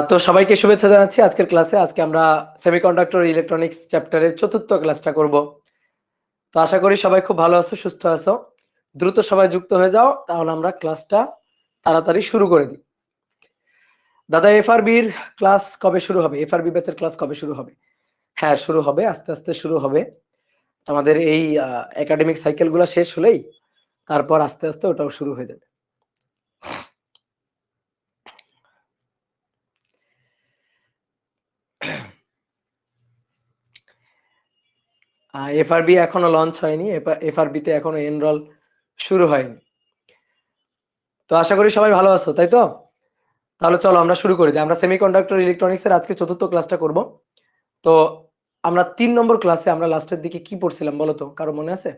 তো সবাইকে শুভেচ্ছা জানাচ্ছি আজকের ক্লাসে। আজকে আমরা সেমিকন্ডাক্টর ইলেকট্রনিক্স চ্যাপ্টারের চতুর্থ ক্লাসটা করব। তো আশা করি সবাই খুব ভালো আছো, সুস্থ আছো। দ্রুত সবাই যুক্ত হয়ে যাও, তাহলে আমরা ক্লাসটা তাড়াতাড়ি শুরু করে দিই। দাদা, এফআরবির ক্লাস কবে শুরু হবে? এফআরবি ব্যাচের ক্লাস কবে শুরু হবে? হ্যাঁ, শুরু হবে, আস্তে আস্তে শুরু হবে। আমাদের এই একাডেমিক সাইকেলগুলো শেষ হলেই তারপর আস্তে আস্তে ওটাও শুরু হয়ে যাবে। এফআরবি এখনো লঞ্চ হয়নি, এফআরবিতে এখনো এনরোল শুরু হয়নি। তো আশা করি সবাই ভালো আছো, তাই তো? তাহলে চলো আমরা শুরু করে দিই। আমরা সেমিকন্ডাক্টর ইলেকট্রনিক্স এর আজকে চতুর্থ ক্লাসটা করব। তো আমরা 3 নম্বর ক্লাসে আমরা লাস্টের দিকে কি পড়ছিলাম বলো তো, কারো মনে আছে?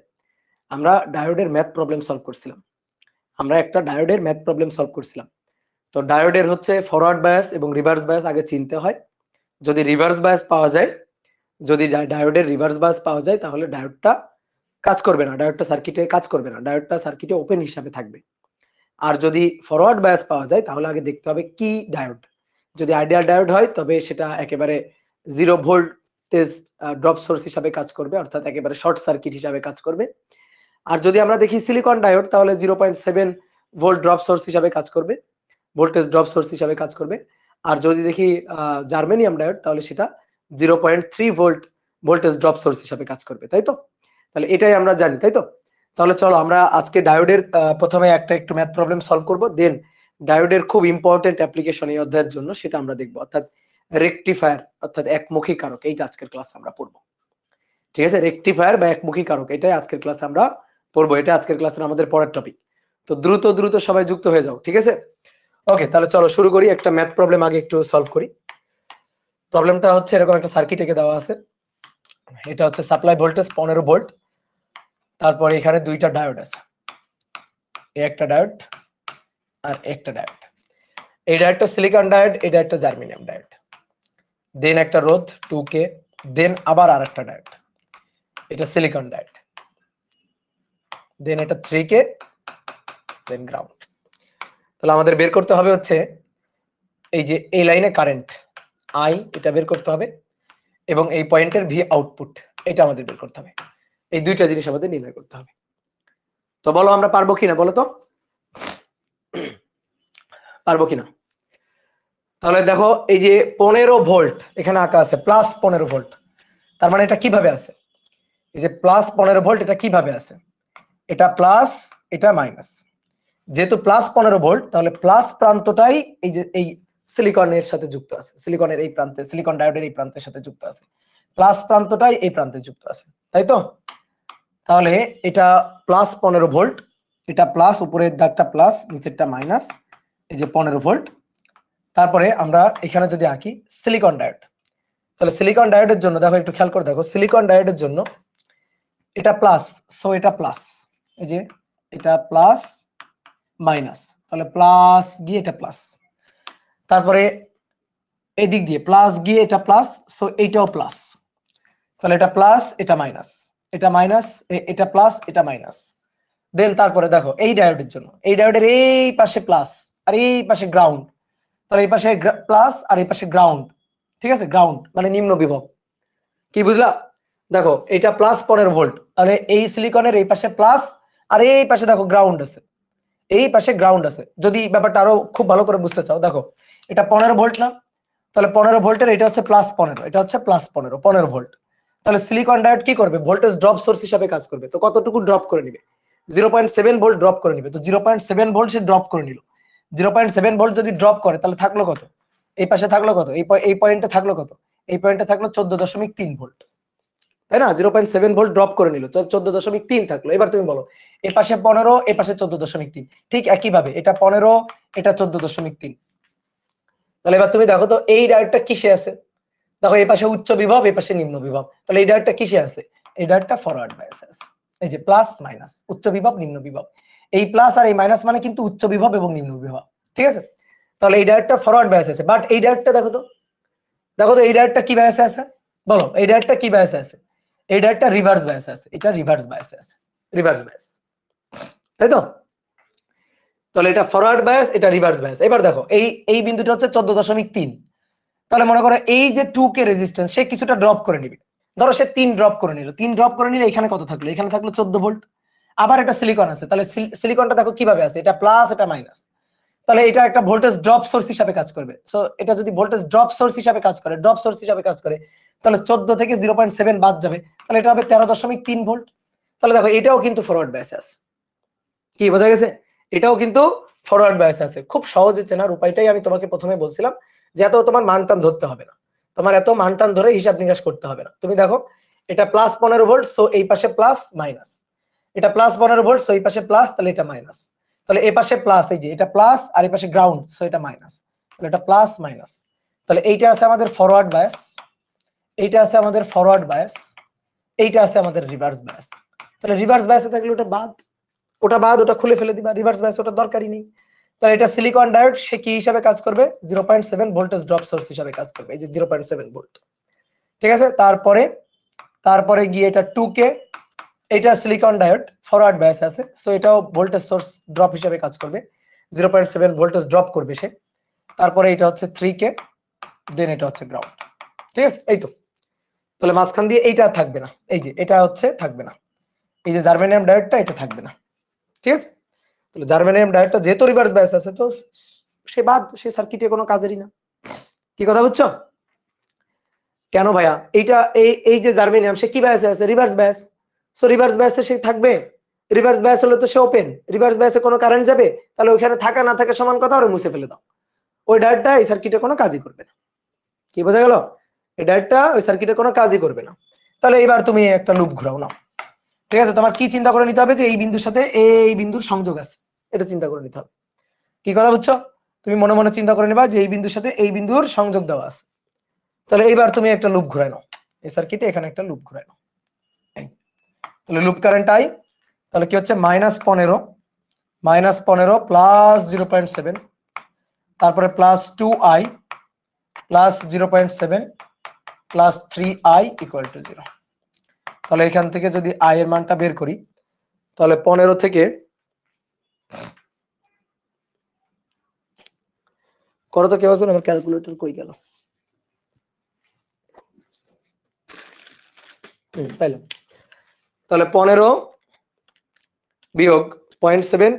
আমরা ডায়োডের ম্যাথ প্রবলেম সলভ করছিলাম। আমরা একটা ডায়োডের ম্যাথ প্রবলেম সলভ করছিলাম। তো ডায়োডের হচ্ছে ফরওয়ার্ড বায়াস এবং রিভার্স বায়াস আগে চিনতে হয়। যদি রিভার্স বায়াস পাওয়া যায়, যদি ডায়োডের রিভার্স বায়াস পাওয়া যায়, তাহলে ডায়োডটা কাজ করবে না, ডায়োডটা সার্কিটে কাজ করবে না, ডায়োডটা সার্কিটে ওপেন হিসাবে থাকবে। আর যদি ফরওয়ার্ড বায়াস পাওয়া যায়, তাহলে আগে দেখতে হবে কি ডায়োড। যদি আইডিয়াল ডায়োড হয়, তবে সেটা একেবারে 0 ভোল্টেজ ড্রপ সোর্স হিসাবে কাজ করবে, অর্থাৎ একেবারে শর্ট সার্কিট হিসাবে কাজ করবে। আর যদি আমরা দেখি সিলিকন ডায়োড, তাহলে 0.7 ভোল্ট ড্রপ সোর্স হিসাবে কাজ করবে, ভোল্টেজ ড্রপ সোর্স হিসাবে কাজ করবে। আর যদি দেখি জার্মেনিয়াম ডায়োড, তাহলে সেটা 0.3 ভোল্ট ভোল্টেজ ড্রপ সোর্স হিসাবে কাজ করবে, তাই তো? তাহলে এটাই আমরা জানি, তাই তো? তাহলে চলো আমরা আজকে ডায়োডের প্রথমে একটু ম্যাথ প্রবলেম সলভ করব, দেন ডায়োডের খুব ইম্পর্টেন্ট অ্যাপ্লিকেশন এই অধ্যায়ের জন্য সেটা আমরা দেখব, অর্থাৎ রেকটিফায়ার, অর্থাৎ একমুখী কারক। এইটা আজকের ক্লাসে আমরা পড়বো, ঠিক আছে? রেকটিফায়ার বা একমুখী কারক, এটাই আজকের ক্লাসে আমরা পড়বো। এটা আজকের ক্লাসের আমাদের পরের টপিক। তো দ্রুত দ্রুত সবাই যুক্ত হয়ে যাও, ঠিক আছে? ওকে, তাহলে চলো শুরু করি। একটা ম্যাথ প্রবলেম আগে একটু সলভ করি। প্রবলেমটা হচ্ছে এরকম, একটা সার্কিট একে দেওয়া আছে। এটা হচ্ছে সাপ্লাই ভোল্টেজ 15 ভোল্ট। তারপরে এখানে দুইটা ডায়োড আছে, একটা ডায়োড আর একটা ডায়োড। এই ডায়োডটা সিলিকন ডায়োড, এটা একটা জার্মেনিয়াম ডায়োড। দেন একটা রোধ 2K, দেন আবার আরেকটা ডায়োড, এটা সিলিকন ডায়োড। দেন এটা 3K, দেন গ্রাউন্ড। তাহলে আমাদের বের করতে হবে হচ্ছে এই যে এই লাইনে কারেন্ট আই, এটা বের করতে হবে, এবং এই পয়েন্টের ভি আউটপুট, এটা আমাদের বের করতে হবে। এই দুইটা জিনিস আমাদের নির্ণয় করতে হবে। তো বলো আমরা পারবো কিনা, বলো তো পারবো কিনা? তাহলে দেখো, এই যে 15 ভোল্ট এখানে আঁকা আছে, প্লাস 15 ভোল্ট। তার মানে এটা কিভাবে আছে? এই যে প্লাস 15 ভোল্ট, এটা কিভাবে আছে? এটা প্লাস, এটা মাইনাস। যেহেতু প্লাস 15 ভোল্ট, তাহলে প্লাস প্রান্তটাই এই যে এই সিলিকনের সাথে যুক্ত আছে, সিলিকনের এই প্রান্তে, সিলিকন ডায়োডের এই প্রান্তের সাথে যুক্ত আছে, প্লাস প্রান্তটাই এই প্রান্তে যুক্ত আছে, তাই তো? তাহলে এটা প্লাস 15 ভোল্ট, এটা প্লাস, উপরের দাগটা প্লাস, নিচেরটা মাইনাস, এই যে 15 ভোল্ট। তারপরে আমরা এখানে যদি আঁকি সিলিকন ডায়োড, তাহলে সিলিকন ডায়োডের জন্য দেখো, একটু খেয়াল করে দেখো, সিলিকন ডায়োডের জন্য এটা প্লাস, সো এটা প্লাস, এই যে এটা প্লাস মাইনাস, তাহলে প্লাস গিয়ে এটা প্লাস। তারপরে এই দিক দিয়ে প্লাস গিয়ে এটা প্লাস, সো এইটাও প্লাস। তাহলে এটা প্লাস, এটা মাইনাস, এটা মাইনাস, এটা প্লাস, এটা মাইনাস। দেন তারপরে দেখো এই ডায়োডের জন্য, এই ডায়োডের এই পাশে প্লাস আর এই পাশে গ্রাউন্ড, তাহলে এই পাশে প্লাস আর এই পাশে গ্রাউন্ড, ঠিক আছে? গ্রাউন্ড মানে নিম্ন বিভব। কি বুঝলা? দেখো এটা প্লাস 15 ভোল্ট, তাহলে এই সিলিকনের এই পাশে প্লাস আর এই পাশে দেখো গ্রাউন্ড আছে, এই পাশে গ্রাউন্ড আছে। যদি ব্যাপারটা আরো খুব ভালো করে বুঝতে চাও, দেখো এটা 15 ভোল্ট না, তাহলে 15 ভোল্টের এটা হচ্ছে প্লাস 15, এটা হচ্ছে প্লাস 15 ভোল্ট। তাহলে সিলিকন ডায়োড কি করবে? ভোল্টেজ ড্রপ সোর্স হিসাবে কাজ করবে। তো কতটুকু ড্রপ করে নিবে? 0.7 ভোল্ট ড্রপ করে নিবে। তো 0.7 ভোল্ট সে ড্রপ করে নিল। 0.7 ভোল্ট যদি ড্রপ করে, তাহলে থাকলো কত? এই পাশে থাকলো কত? এই পয়েন্টে থাকলো কত? এই পয়েন্টে থাকলো 14.3 ভোল্ট, তাই না? 0.7 ভোল্ট ড্রপ করে নিল, 14.3 থাকলো। এবার তুমি বলো, এ পাশে 15, এ পাশে 14.3, ঠিক একইভাবে এটা 15, এটা 14.3। তাহলে এবার তুমি দেখো তো এই ডায়োডটা কিসে আছে? দেখো এই পাশে উচ্চ বিভব, এই পাশে নিম্ন বিভব, তাহলে এই ডায়োডটা কিসে আছে? এই ডায়োডটা ফরওয়ার্ড বায়াসে আছে। এই যে প্লাস মাইনাস, উচ্চ বিভব নিম্ন বিভব, এই প্লাস আর এই মাইনাস মানে কিন্তু উচ্চ বিভব এবং নিম্ন বিভব, ঠিক আছে? তাহলে এই ডায়োডটা ফরওয়ার্ড বায়াসে আছে। বাট এই ডায়োডটা দেখো তো, দেখো তো এই ডায়োডটা কি বায়াসে আছে? বলো এই ডায়োডটা কি বায়াসে আছে? এই ডায়োডটা রিভার্স বায়াসে আছে, এটা রিভার্স বায়াসে আছে, রিভার্স বায়াস, তাই তো? তাহলে এটা ফরওয়ার্ড বায়াস, এটা রিভার্স বায়াস। এবার দেখো এই বিন্দুটা হচ্ছে 14.3। তাহলে মনে করো এই যে 2k রেজিস্ট্যান্স সে কিছুটা ড্রপ করে নিবে। ধরো সে 3 ড্রপ করে নিল, 3 ড্রপ করে নিলে এখানে কত থাকলো? এখানে থাকলো 14 ভোল্ট। আবার এটা সিলিকন আছে, তাহলে সিলিকনটা দেখো কিভাবে আছে, এটা প্লাস এটা মাইনাস। তাহলে এটা একটা ভোল্টেজ ড্রপ সোর্স হিসাবে কাজ করবে। সো এটা যদি ভোল্টেজ ড্রপ সোর্স হিসাবে কাজ করে, ড্রপ সোর্স হিসাবে কাজ করে, তাহলে 14 থেকে 0.7 বাদ যাবে, তাহলে এটা হবে 13.3 ভোল্ট। তাহলে দেখো এটাও কিন্তু ফরওয়ার্ড বায়াসে আছে। কি বোঝা গেছে? এটাও কিন্তু ফরওয়ার্ড বায়াসে আছে। খুব সহজে চেনার উপায়টাই আমি তোমাকে প্রথমে বলছিলাম, যে এত তোমার মান টান ধরতে হবে না, তোমার এত মান টান ধরে হিসাব নিকাশ করতে হবে না। তুমি দেখো এটা প্লাস 15 ভোল্ট, সো এই পাশে প্লাস মাইনাস, এটা প্লাস 15 ভোল্ট, সো এই পাশে প্লাস, তাহলে এটা মাইনাস। তাহলে এই পাশে প্লাস, এই যে এটা প্লাস, আর এই পাশে গ্রাউন্ড, সো এটা মাইনাস, তাহলে এটা প্লাস মাইনাস। তাহলে এইটা আছে আমাদের ফরওয়ার্ড বায়াস, এইটা আছে আমাদের ফরওয়ার্ড বায়াস, এইটা আছে আমাদের রিভার্স বায়াস। তাহলে রিভার্স বায়াসে থাকলে ওটা বাদ, ওটা বাদ, ওটা খুলে ফেলে দিবা, রিভার্স বায়াস ওটা দরকারই নেই। তাহলে এটা সিলিকন ডায়োড, সে কি হিসাবে কাজ করবে? 0.7 ভোল্টেজ ড্রপ সোর্স হিসাবে কাজ করবে, এই যে 0.7 ভোল্ট। ঠিক আছে, তারপরে গিয়ে এটা 2k, এটা সিলিকন ডায়োড ফরওয়ার্ড বায়াস আছে, সো এটাও ভোল্টেজ সোর্স ড্রপ হিসাবে কাজ করবে, 0.7 ভোল্টেজ ড্রপ করবে সে। তারপরে এটা হচ্ছে 3k, দেন এটা হচ্ছে গ্রাউন্ড। ঠিক আছে, এই তো। তাহলে মাঝখান দিয়ে এইটা থাকবে না, এই যে এটা হচ্ছে থাকবে না, এই যে জার্মেনিয়াম ডায়োডটা এটা থাকবে না। ঠিক আছে, তাহলে জার্মেনিয়াম ডায়োডটা যেহেতু রিভার্স বায়াস আছে, তো সে বাদ, সে সার্কিটে কোনো কাজেরই না। কি কথা বুঝছো? কেন ভাইয়া? এইটা এই যে জার্মেনিয়াম, সে কি বায়াসে আছে? Reverse bias. সো রিভার্স বায়াসে সে থাকবে, রিভার্স বায়াস হলে তো সে ওপেন, রিভার্স বায়াসে কোনো কারেন্ট যাবে, তাহলে ওইখানে থাকা না থাকা সমান কথা, আর মুছে ফেলে দাও। ওই ডায়োডটা এই সার্কিটে কোনো কাজই করবে না। কি বোঝা গেল? এই ডায়োডটা ওই সার্কিটে কোনো কাজই করবে না। তাহলে এবার তুমি একটা লুপ ঘোরাও নাও। ঠিক আছে, তোমার কি চিন্তা করে নিতে হবে? যে এই বিন্দুর সাথে এই বিন্দুর সংযোগ আছে, এটা চিন্তা করে নিতে হবে। কি কথা বুঝছো? তুমি মনে মনে চিন্তা করে নিবা যে এই বিন্দুর সাথে এই বিন্দুর সংযোগ দেওয়া আছে। তাহলে এইবার তুমি একটা লুপ ঘুরাই নাও এই সার্কিটে, এখানে একটা লুপ ঘুরাই নাও। তাহলে লুপ কারেন্ট আই, তাহলে কি হচ্ছে? -15 প্লাস 0.7, তারপরে plus 2i plus 0.7 plus 3i equal to 0। তাহলে এখান থেকে যদি i এর মানটা বের করি, তাহলে 15 থেকে করো তো, কেউ আছে? আমার ক্যালকুলেটর কই গেল? পাইলাম। তাহলে 15 বিয়োগ 0.7,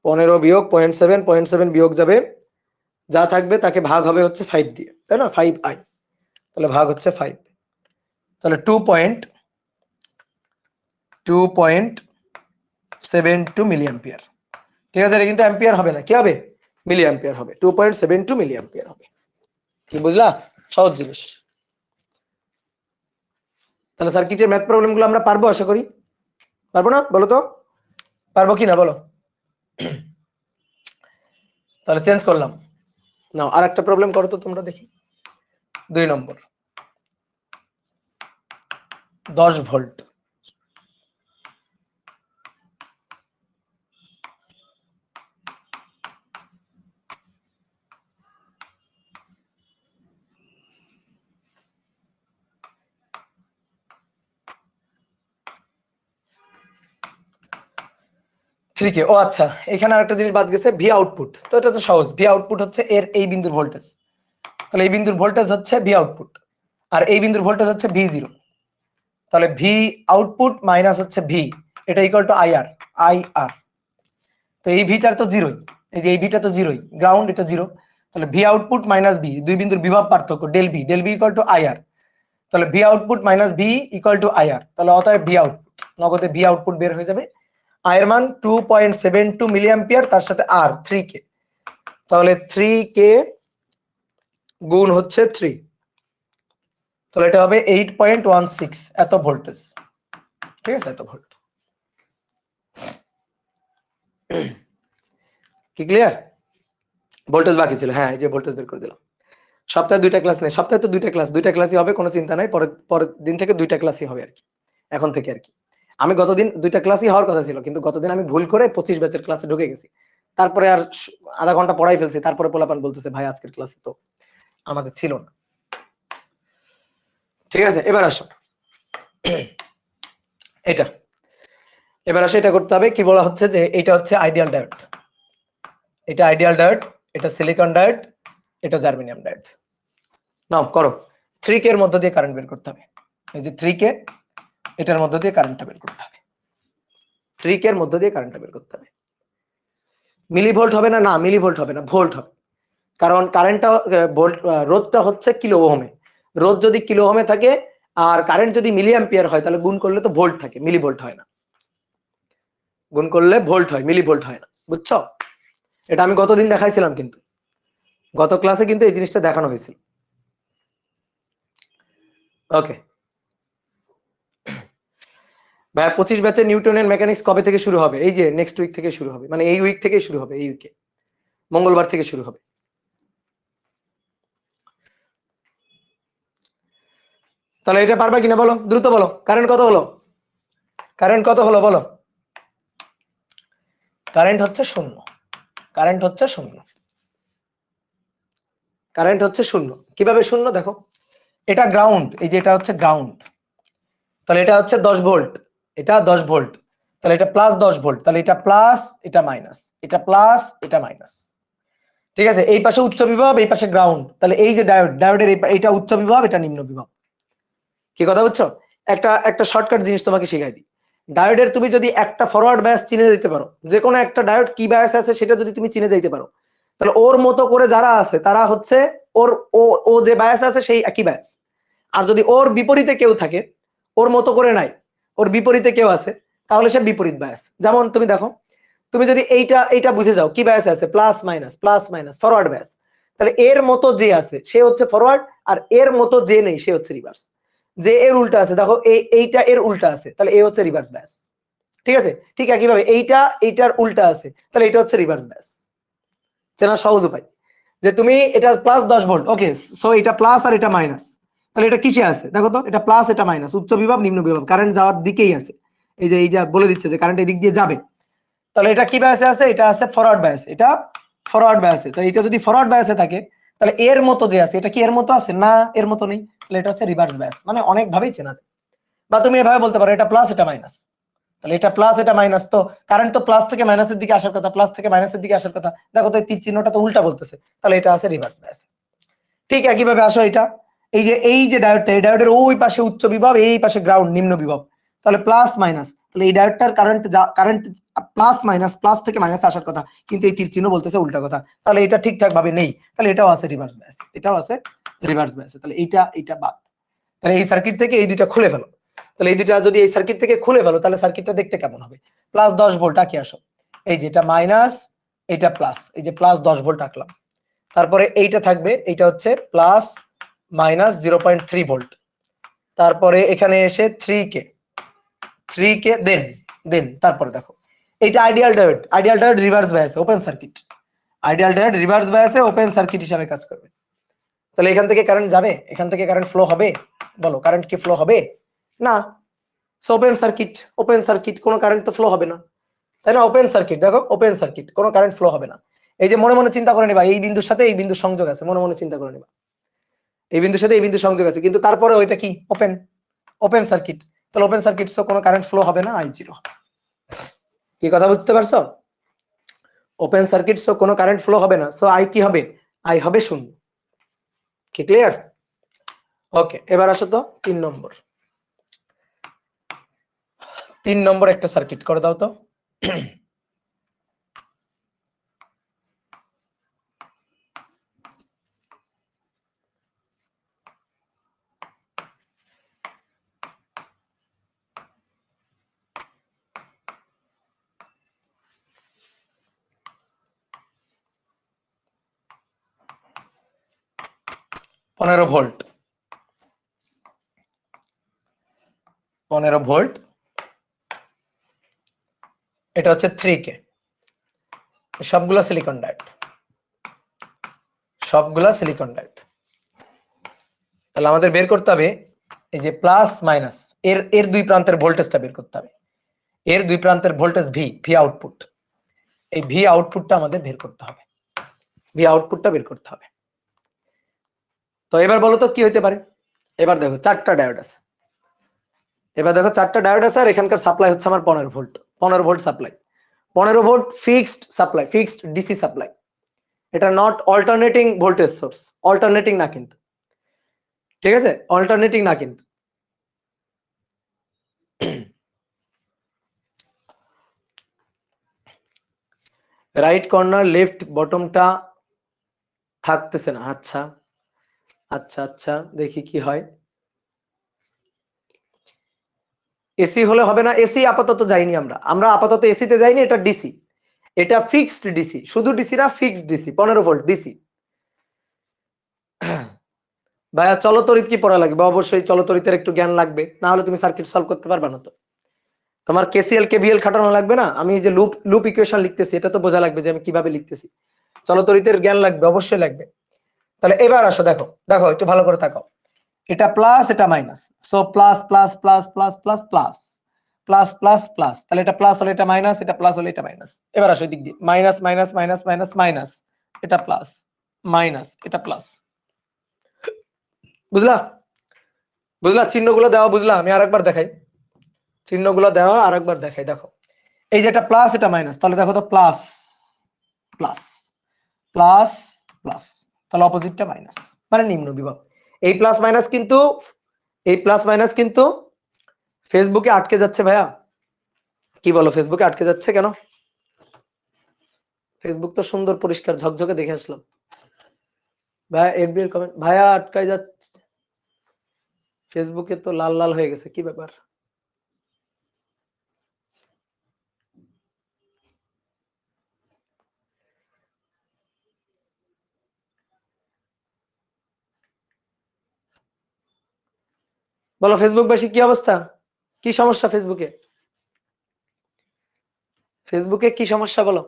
15 বিয়োগ 0.7 বিয়োগ যাবে, যা থাকবে তাকে ভাগ হবে হচ্ছে 5 দিয়ে, তাই না? 5i, তাহলে ভাগ হচ্ছে 5, তাহলে 2.72 মিলি অ্যাম্পিয়ার। ঠিক আছে, এটা কিন্তু অ্যাম্পিয়ার হবে না, কি হবে? মিলি অ্যাম্পিয়ার হবে, 2.72 মিলি অ্যাম্পিয়ার হবে। কি বুঝলা? সহজ জিনিস। তাহলে সার্কিটের ম্যাথ প্রবলেম গুলো আমরা পারবো, আশা করি। পারবো না? বলো তো, পারবো কি না বলো? তাহলে চেঞ্জ করলাম। নাও আর একটা প্রবলেম করো তো তোমরা, দেখি। 2 নম্বর, 10 ভোল্ট। ঠিক ও আচ্ছা, এখানে আরেকটা জিনিস বাদ গেছে, ভি আউটপুট। তো এটা তো সহজ, ভি আউটপুট হচ্ছে এর এই বিন্দুর ভোল্টেজ। তাহলে এই বিন্দুর ভোল্টেজ হচ্ছে ভি আউটপুট, আর এই বিন্দুর ভোল্টেজ হচ্ছে ভি জিরো। তাহলে ভি আউটপুট মাইনাস হচ্ছে ভি, এটা ইকুয়াল টু আই আর। তো এই ভিটার তো জিরোই, এই যে এই ভিটা তো জিরোই, গ্রাউন্ড এটা জিরো। তাহলে ভি আউটপুট মাইনাস ভি, দুই বিন্দুর বিভব পার্থক্য, del V equal to I R. তাহলে V output minus V equal to I R, তাহলে অতএব ভি আউটপুট, নগদে ভি আউটপুট বের হয়ে যাবে। আই এর মান 2.72 মিলি অ্যাম্পিয়ার, তার সাথে আর 3k, তাহলে 3k গুণ হচ্ছে 3, তাহলে এটা হবে 8.16 এত ভোল্টেজ। ঠিক আছে, এত ভোল্ট। কি ক্লিয়ার? ভোল্টেজ বাকি ছিল, হ্যাঁ এই যে ভোল্টেজ বের করে দিলাম। সপ্তাহে 2টা ক্লাস নেই, সপ্তাহে তো 2টা ক্লাসই হবে, কোনো চিন্তা নাই। পরের দিন থেকে 2টা ক্লাসই হবে আর কি, এখন থেকে আর কি। আমি গতদিন 2টা ক্লাসই হওয়ার কথা ছিল, কিন্তু গতদিন আমি ভুল করে 25 ব্যাচের ক্লাসে ঢুকে গেছি। তারপরে আর আধা ঘন্টা পড়াই ফেলছি, তারপরে পোলাপান বলতেছে ভাই আজকের ক্লাসে তো আমাদের ছিল না। ঠিক আছে, এবার আসো এটা। এবার আসে এটা করতে হবে, কি বলা হচ্ছে যে এটা হচ্ছে আইডিয়াল ডায়োড, এটা আইডিয়াল ডায়োড, এটা সিলিকন ডায়োড, এটা জার্মেনিয়াম ডায়োড। নাও করো, 3K এর মধ্য দিয়ে কারেন্ট বের করতে হবে। এই যে 3K, এটার মধ্য দিয়ে কারেন্টটা বের করতে হবে, 3K এর মধ্য দিয়ে কারেন্টটা বের করতে হবে। মিলি ভোল্ট হবে না, না মিলি ভোল্ট হবে না, ভোল্ট হবে, কারণ কারেন্টটা ভোল্ট, রোধটা হচ্ছে কিলো ওহমে, রোধ যদি কিলো ওহমে থাকে আর কারেন্ট যদি মিলি অ্যাম্পিয়ার হয় তাহলে গুণ করলে তো ভোল্ট থাকে, মিলি ভোল্ট হয় না, গুণ করলে ভোল্ট হয়, মিলি ভোল্ট হয় না, বুঝছো? এটা আমি গতদিন দেখাইছিলাম, কিন্তু গত ক্লাসে কিন্তু এই জিনিসটা দেখানো হয়েছিল। ওকে ভাই, 25 ব্যাচের নিউটনের মেকানিক্স কবে থেকে শুরু হবে? এই যে নেক্সট উইক থেকে শুরু হবে, মানে এই উইক থেকে শুরু হবে, এই উইকে মঙ্গলবার থেকে শুরু হবে। তাহলে এটা পারবা কিনা বলো, দ্রুত বলো, কারেন্ট কত হলো, কারেন্ট কত হলো বলো? কারেন্ট হচ্ছে 0, কারেন্ট হচ্ছে 0, কারেন্ট হচ্ছে 0। কিভাবে 0 দেখো, এটা গ্রাউন্ড, এই যে এটা হচ্ছে গ্রাউন্ড, তাহলে এটা হচ্ছে 10 ভোল্ট, এটা 10 ভোল্ট, তাহলে এটা প্লাস 10 ভোল্ট, তাহলে এটা প্লাস, এটা মাইনাস, এটা প্লাস, এটা মাইনাস, ঠিক আছে? এই পাশে উচ্চ বিভব, এই পাশে গ্রাউন্ড, তাহলে এই যে ডায়োড, ডায়োডের এটা উচ্চ বিভব, এটা নিম্ন বিভব। কি কথা বুঝছো? একটা একটা শর্টকাট জিনিস তোমাকে শিখাই দিই, ডায়োডের তুমি যদি একটা ফরওয়ার্ড বায়াস চিনে দিতে পারো, যে কোনো একটা ডায়োড কি বায়াস আছে সেটা যদি তুমি চিনে দিতে পারো, তাহলে ওর মতো করে যারা আছে তারা হচ্ছে ওর ও যে বায়াস আছে সেই একই বায়াস। আর যদি ওর বিপরীতে কেউ থাকে, ওর মতো করে নাই, ওর বিপরীতে কেউ আছে, তাহলে সে বিপরীত বায়াস। যেমন তুমি দেখো, তুমি যদি এইটা বুঝে যাও কি বায়াস আছে, প্লাস মাইনাস ফরওয়ার্ড বায়াস, তাহলে এর মতো যে আছে সে হচ্ছে ফরওয়ার্ড, আর এর মতো যে নেই সে হচ্ছে রিভার্স। যে এর উল্টা আছে, দেখো এইটা এর উল্টা আছে, তাহলে এ হচ্ছে রিভার্স বায়াস, ঠিক আছে? ঠিক একইভাবে এইটার উল্টা আছে, তাহলে এটা হচ্ছে রিভার্স বায়াস। চেনা সহজ উপায়, যে তুমি এটা প্লাস 10 ভোল্ট, ওকে, সো এটা প্লাস আর এটা মাইনাস, তাহলে এটা কিসে আছে দেখো তো, এটা প্লাস এটা মাইনাস, উচ্চ বিভব নিম্ন বিভব, কারেন্ট যাওয়ার দিকেই আছে, এই যে এইটা বলে দিচ্ছে যে কারেন্ট এই দিক দিয়ে যাবে, তাহলে এটা কি বায়াসে আছে, এটা আছে ফরওয়ার্ড বায়াসে, এটা ফরওয়ার্ড বায়াসে। তো এটা যদি ফরওয়ার্ড বায়াসে থাকে তাহলে এর মতো যে আছে, এটা কি এর মতো আছে, না এর মতো নেই, তাহলে এটা হচ্ছে রিভার্স বায়াস। মানে অনেক ভাবেই চেনা যায়, বা তুমি এভাবে বলতে পারো এটা প্লাস এটা মাইনাস, তাহলে এটা প্লাস এটা মাইনাস, তো কারেন্ট তো প্লাস থেকে মাইনাসের দিকে আসার কথা, প্লাস থেকে মাইনাসের দিকে আসার কথা, দেখো তো এই তীর চিহ্নটা তো উল্টা বলতেছে, তাহলে এটা আছে রিভার্স বায়াস। ঠিক একইভাবে আসো এটা, এই যে ডায়োডটা, এই ডায়োডের ওই পাশে উচ্চ বিভব, এই পাশে গ্রাউন্ড নিম্ন বিভব, তাহলে প্লাস মাইনাস, তাহলে এই ডায়োডটার কারেন্ট প্লাস মাইনাস, প্লাস থেকে মাইনাস আসার কথা, কিন্তু এই তীর চিহ্ন বলতেছে উল্টা কথা, তাহলে এটা ঠিকঠাক ভাবে নেই, তাহলে এটাও আছে রিভার্স বায়াস, এটাও আছে রিভার্স বায়াস, তাহলে এইটা বাদ। তাহলে এই সার্কিট থেকে এই দুইটা খুলে ফেলো, তাহলে এই দুইটা যদি এই সার্কিট থেকে খুলে ফেলো তাহলে সার্কিটটা দেখতে কেমন হবে, প্লাস 10 ভোল্ট আঁকি আসো, এই যে এটা মাইনাস, এটা প্লাস, এই যে প্লাস 10 ভোল্ট আঁকলাম, তারপরে এইটা থাকবে, এইটা হচ্ছে প্লাস মাইনাস 0.3 ভোল্ট, তারপরে এখানে এসে 3K দেন তারপরে দেখো এইটা আইডিয়াল ডায়োড রিভার্স বায়াসে open circuit, ideal diode reverse বায়াসে ওপেন সার্কিট হিসাবে কাজ করবে। তাহলে এখান থেকে কারেন্ট যাবে, এখান থেকে কারেন্ট ফ্লো হবে, বলো কারেন্ট কি ফ্লো হবে? না। ওপেন সার্কিট কোনো কারেন্ট তো ফ্লো হবে না, তাই না? ওপেন সার্কিট, দেখো ওপেন সার্কিট, কোনো কারেন্ট ফ্লো হবে না। এই যে মনে মনে চিন্তা করে নিবা, এই বিন্দুর সাথে এই বিন্দুর সংযোগ আছে, মনে মনে চিন্তা করে নিবা এই বিন্দুর সাথে এই বিন্দুর সংযোগ আছে, কিন্তু তারপরে ওইটা কি ওপেন সার্কিট, তাহলে ওপেন সার্কিট সো কোনো কারেন্ট ফ্লো হবে না, I0। কি কথা বুঝতে পারছো? ওপেন সার্কিট সো কোনো কারেন্ট ফ্লো হবে না, সো আই কি হবে, আই হবে 0। কি ক্লিয়ার? ওকে, এবার আসো তো 3 নম্বর একটা সার্কিট করে দাও তো। পনেরো ভোল্ট, 15 ভোল্ট, এটা হচ্ছে 3K, সবগুলা সিলিকন ডায়োড, তাহলে আমাদের বের করতে হবে এই যে প্লাস মাইনাস এর দুই প্রান্তের ভোল্টেজটা বের করতে হবে, এর দুই প্রান্তের ভোল্টেজ ভি আউটপুট, এই ভি আউটপুটটা আমাদের বের করতে হবে, তো এবার বলো তো কি হইতে পারে। এবার দেখো চারটা ডায়োড আছে, আর এখানকার সাপ্লাই হচ্ছে আমার 15 volt, 15 volt supply, 15 volt fixed supply, fixed DC supply. এটা not alternating voltage source, alternating না কিন্তু, ঠিক আছে, অল্টারনেটিং না কিন্তু। রাইট কর্নার লেফট বটমটা থাকতেছে না, আচ্ছা আচ্ছা আচ্ছা, দেখি কি হয়। এসি হলে হবে না, এসি আপাতত যাইনি আমরা, আমরা আপাতত এসিতে যাইনি, এটা ডিসি, এটা ফিক্সড ডিসি, শুধু ডিসি না, ফিক্সড ডিসি 15 ভোল্ট ডিসি। ভাইয়া চলতরিৎ কি পড়া লাগবে? অবশ্যই চলতরিতের একটু জ্ঞান লাগবে, না হলে তুমি সার্কিট সলভ করতে পারবে না। তো তোমার কেসিএল কেভিএল খাটানো লাগবে না, আমি যে লুপ লুপ ইকুয়েশন লিখতেছি এটা তো বোঝা লাগবে যে আমি কিভাবে লিখতেছি, চলতরিতের জ্ঞান লাগবে, অবশ্যই লাগবে। তাহলে এবার আসো, দেখো দেখো একটু ভালো করে তাকাও, এটা প্লাস এটা minus, so plus plus plus plus plus plus plus plus plus, তাহলে এটা প্লাস হলে এটা মাইনাস, এটা প্লাস হলে এটা মাইনাস। এবার আসো দিক দিয়ে, minus minus minus minus minus, এটা প্লাস, মাইনাস এটা প্লাস, বুঝলা? বুঝলা চিহ্নগুলো দেওয়া, বুঝলা? আমি আরেকবার দেখাই, চিহ্নগুলো দেওয়া আরেকবার দেখাই, দেখো এই যে এটা প্লাস এটা মাইনাস, তাহলে দেখো তো প্লাস প্লাস প্লাস প্লাস, তাহলে অপোজিটটা মাইনাস, মানে নিম্ন বিভব। এই প্লাস মাইনাস কিন্তু, এই প্লাস মাইনাস কিন্তু ফেসবুকে আটকে যাচ্ছে ভাইয়া, কি বলো ফেসবুকে আটকে যাচ্ছে কেন? ফেসবুক তো সুন্দর পরিষ্কার ঝকঝকে দেখে আসলাম। ভাইয়া এফবি এর কমেন্ট, ভাইয়া আটকায় যাচ্ছে ফেসবুকে, তো লাল লাল হয়ে গেছে, কি ব্যাপার? বলো ফেসবুকবাসী কি অবস্থা, কি সমস্যা ফেসবুকে? ফেসবুকে কি সমস্যা বলো?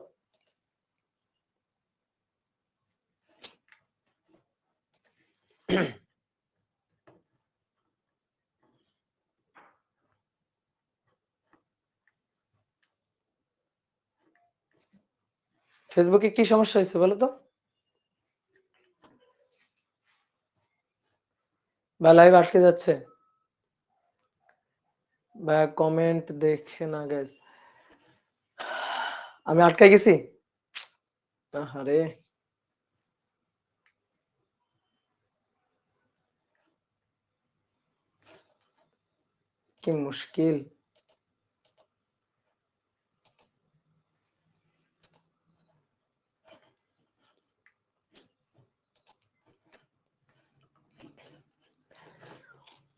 ফেসবুকে কি সমস্যা হয়েছে বলো তো? বা লাইভ আটকে যাচ্ছে, বা কমেন্ট দেখে না গাইস, আমি আটকে গেছি, আরে কি মুশকিল।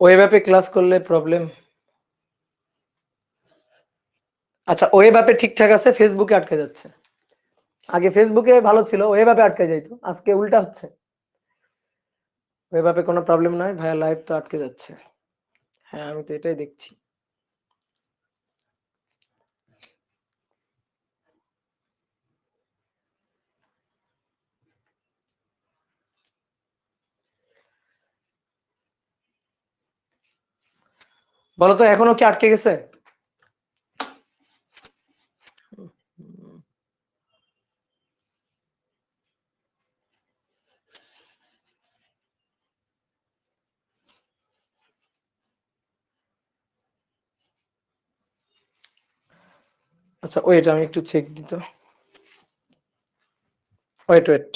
ওয়েব অ্যাপে ক্লাস করলে প্রবলেম, আচ্ছা ওয়েব অ্যাপে ঠিকঠাক আছে, ফেসবুকে আটকে যাচ্ছে। আগে ফেসবুকে ভালো ছিল, ওয়েব অ্যাপে আটকে যাইতো, আজকে উল্টা হচ্ছে। ওয়েব অ্যাপে কোনো প্রবলেম নাই ভাইয়া, লাইভ তো আটকে যাচ্ছে। হ্যাঁ আমি তো এটাই দেখছি। বলো তো এখনো কি আটকে গেছে? আচ্ছা ওয়েট, আমি একটু চেক দিত, ওয়েট ওয়েট।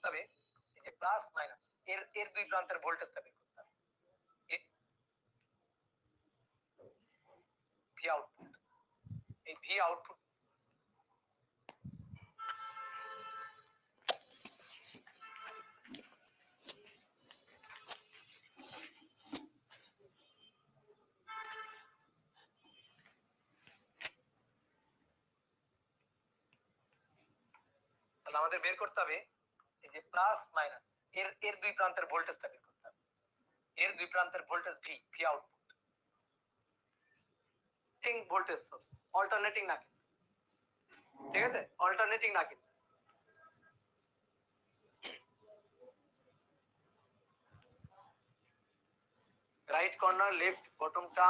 তবে এই যে প্লাস মাইনাস এর এর দুই প্রান্তের ভোল্টেজটা বের করতে হবে, ভি আউটপুট, এই ভি আউটপুট, তাহলে আমাদের বের করতে হবে এই যে প্লাস মাইনাস এর এর দুই প্রান্তের ভোল্টেজটা বের করতে হবে, এর দুই প্রান্তের voltage V, V output voltage source, alternating না। ঠিক আছে, অল্টারনেটিং না কিন্তু। রাইট কর্নার লেফট বটমটা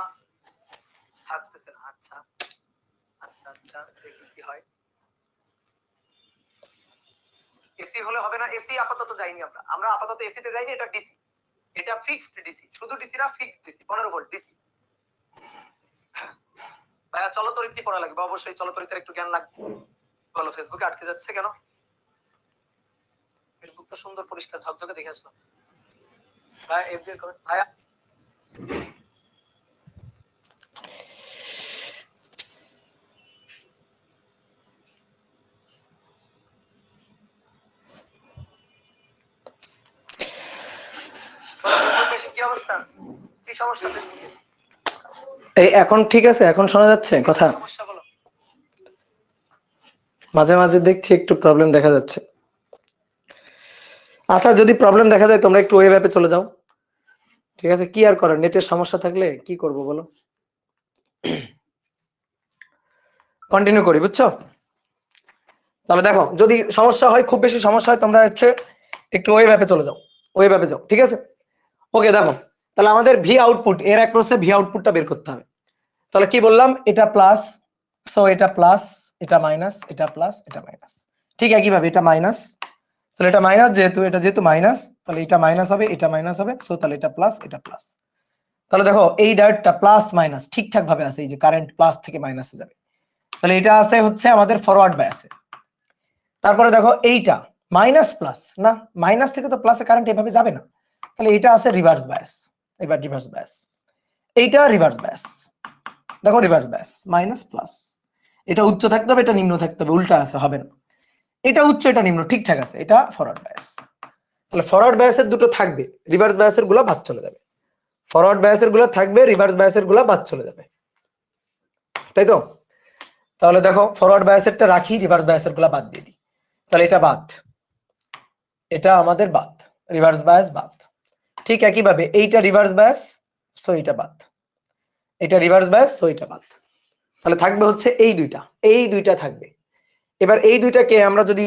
থাকতেছে না। আচ্ছা আচ্ছা আচ্ছা, দেখি কি হয়। এসি হলে হবে না, এসি আপাতত যাইনি আমরা, আপাতত এসিতে যাইনি, এটা ডিসি, এটা ফিক্সড ডিসি, শুধু ডিসি না ফিক্সড ডিসি, 15 ভোল্ট ডিসি। ভাইয়া চলতরিত্রী পড়া লাগবে অবশ্যই, চলতরিত্রের একটু জ্ঞান লাগবে। বলো ফেসবুকে আটকে যাচ্ছে কেন? ফেসবুক তো সুন্দর পরিষ্কার ঝকঝকে দেখে আসলাম। ভাইয়া এফবি কমেন্ট, ভাইয়া কি অবস্থা, কি সমস্যা? এই এখন ঠিক আছে, এখন শোনা যাচ্ছে কথা? মাঝে মাঝে দেখছি একটু প্রবলেম দেখা যাচ্ছে। আচ্ছা, যদি প্রবলেম দেখা যায় তোমরা একটু ওয়েব অ্যাপে চলে যাও। ঠিক আছে, কি আর করার, নেটের সমস্যা থাকলে কি করব বলো। কন্টিনিউ করি, বুঝছো? তাহলে দেখো, যদি সমস্যা হয়, খুব বেশি সমস্যা হয়, তোমরা হচ্ছে একটু ওয়েব অ্যাপে চলে যাও, ওয়েব অ্যাপে যাও। ঠিক আছে, ওকে। দেখো, তাহলে আমাদের ভি আউটপুট, এর অ্যাক্রসে ভি আউটপুটটা বের করতে হবে। তাহলে কি বললাম, এটা প্লাস, সো এটা প্লাস, এটা মাইনাস, এটা প্লাস, এটা মাইনাস। ঠিক একই ভাবে এটা মাইনাস, তাহলে এটা মাইনাস, যেহেতু মাইনাস, তাহলে এটা মাইনাস হবে, এটা মাইনাস হবে, সো তাহলে এটা প্লাস, এটা প্লাস। তাহলে দেখো এই ডায়োডটা প্লাস মাইনাস ঠিকঠাক ভাবে আছে, এই যে কারেন্ট প্লাস থেকে মাইনাসে যাবে, তাহলে এটা আছে হচ্ছে আমাদের ফরওয়ার্ড বায়াসে। তারপরে দেখো এইটা মাইনাস প্লাস, না মাইনাস থেকে তো প্লাসে কারেন্ট এভাবে যাবে না, তাহলে এটা আছে রিভার্স বায়াস। এবার রিভার্স বায়াস, এইটা রিভার্স বায়াস। দেখো রিভার্স বায়াস, মাইনাস প্লাস, এটা উচ্চ থাকতে হবে, এটা নিম্ন থাকতে হবে, উল্টা আছে, হবে না। এটা উচ্চ, এটা নিম্ন, ঠিকঠাক আছে, এটা ফরওয়ার্ড বায়াস। তাহলে ফরওয়ার্ড বায়াসের দুটো থাকবে, রিভার্স বায়াসের গুলো বাদ চলে যাবে। ফরওয়ার্ড বায়াসের গুলো থাকবে, রিভার্স বায়াসের গুলো বাদ চলে যাবে, তাই তো? তাহলে দেখো ফরওয়ার্ড বায়াসেরটা রাখি, রিভার্স বায়াসের গুলো বাদ দিয়ে দিই। তাহলে এটা বাদ, এটা আমাদের বাদ, রিভার্স বায়াস বাদ। ঠিক একই ভাবে এইটা রিভার্স বায়াস, সো এটা বাদ, এটা রিভার্স বায়াস, সো এটা বাদ। তাহলে থাকবে হচ্ছে এই দুইটা থাকবে। এবার এই দুইটাকে আমরা যদি,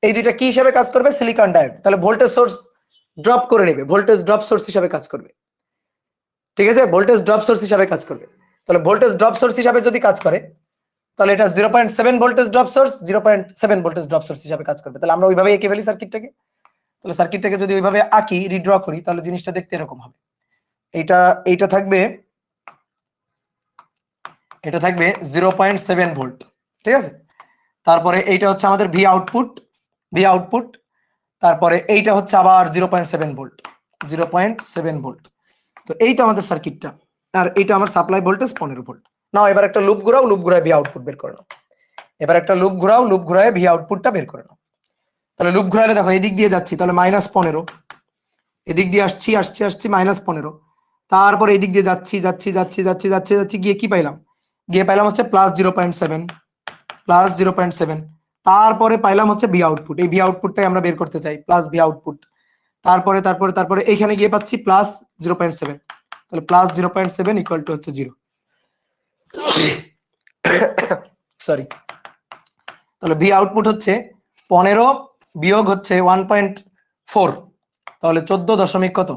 এই দুইটা কি হিসাবে কাজ করবে, সিলিকন ডায়োড, তাহলে ভোল্টেজ সোর্স ড্রপ করে নেবে, ভোল্টেজ ড্রপ সোর্স হিসাবে কাজ করবে। ঠিক আছে, ভোল্টেজ ড্রপ সোর্স হিসাবে কাজ করবে। তাহলে ভোল্টেজ ড্রপ সোর্স হিসাবে যদি কাজ করে, তাহলে এটা 0.7 voltage drop source, 0.7 voltage drop source হিসাবে কাজ করবে। তাহলে আমরা ওইভাবে এঁকে ফেলি সার্কিটটাকে। তাহলে সার্কিটটাকে যদি ওইভাবে আঁকি, রিড্র করি, তাহলে জিনিসটা দেখতে এরকম হবে। এইটা থাকবে, এটা থাকবে 0.7 ভোল্ট। ঠিক আছে, তারপরে এইটা হচ্ছে আমাদের ভি আউটপুট, তারপরে এইটা হচ্ছে আবার 0.7 ভোল্ট, 0.7 ভোল্ট। তো এই তো আমাদের সার্কিটটা, আর এইটা আমার সাপ্লাই ভোল্টেজ 15 ভোল্ট। নাও এবার একটা লুপ ঘোরাও, লুপ ঘুরায় ভি আউটপুট বের করে নাও। এবার একটা লুপ ঘোরাও, লুপ ঘুরায় ভি আউটপুটটা বের করে নাও। তাহলে লুপ ঘুরালে দেখো এদিক দিয়ে যাচ্ছি, তাহলে -15, এদিক দিয়ে আসছি -15, তারপর এদিক দিয়ে যাচ্ছি, গিয়ে কি পাইলাম, হচ্ছে +0.7, তারপরে পাইলাম হচ্ছে ভি আউটপুট। এই ভি আউটপুটটাই আমরা বের করতে চাই, প্লাস ভি আউটপুট। তারপরে এইখানে গিয়ে পাচ্ছি +0.7, তাহলে +0.7 ইকুয়াল টু হচ্ছে 0। সরি, তাহলে ভি আউটপুট হচ্ছে 15 বিয়োগ হচ্ছে 1.4, তাহলে 14 দশমিক কত,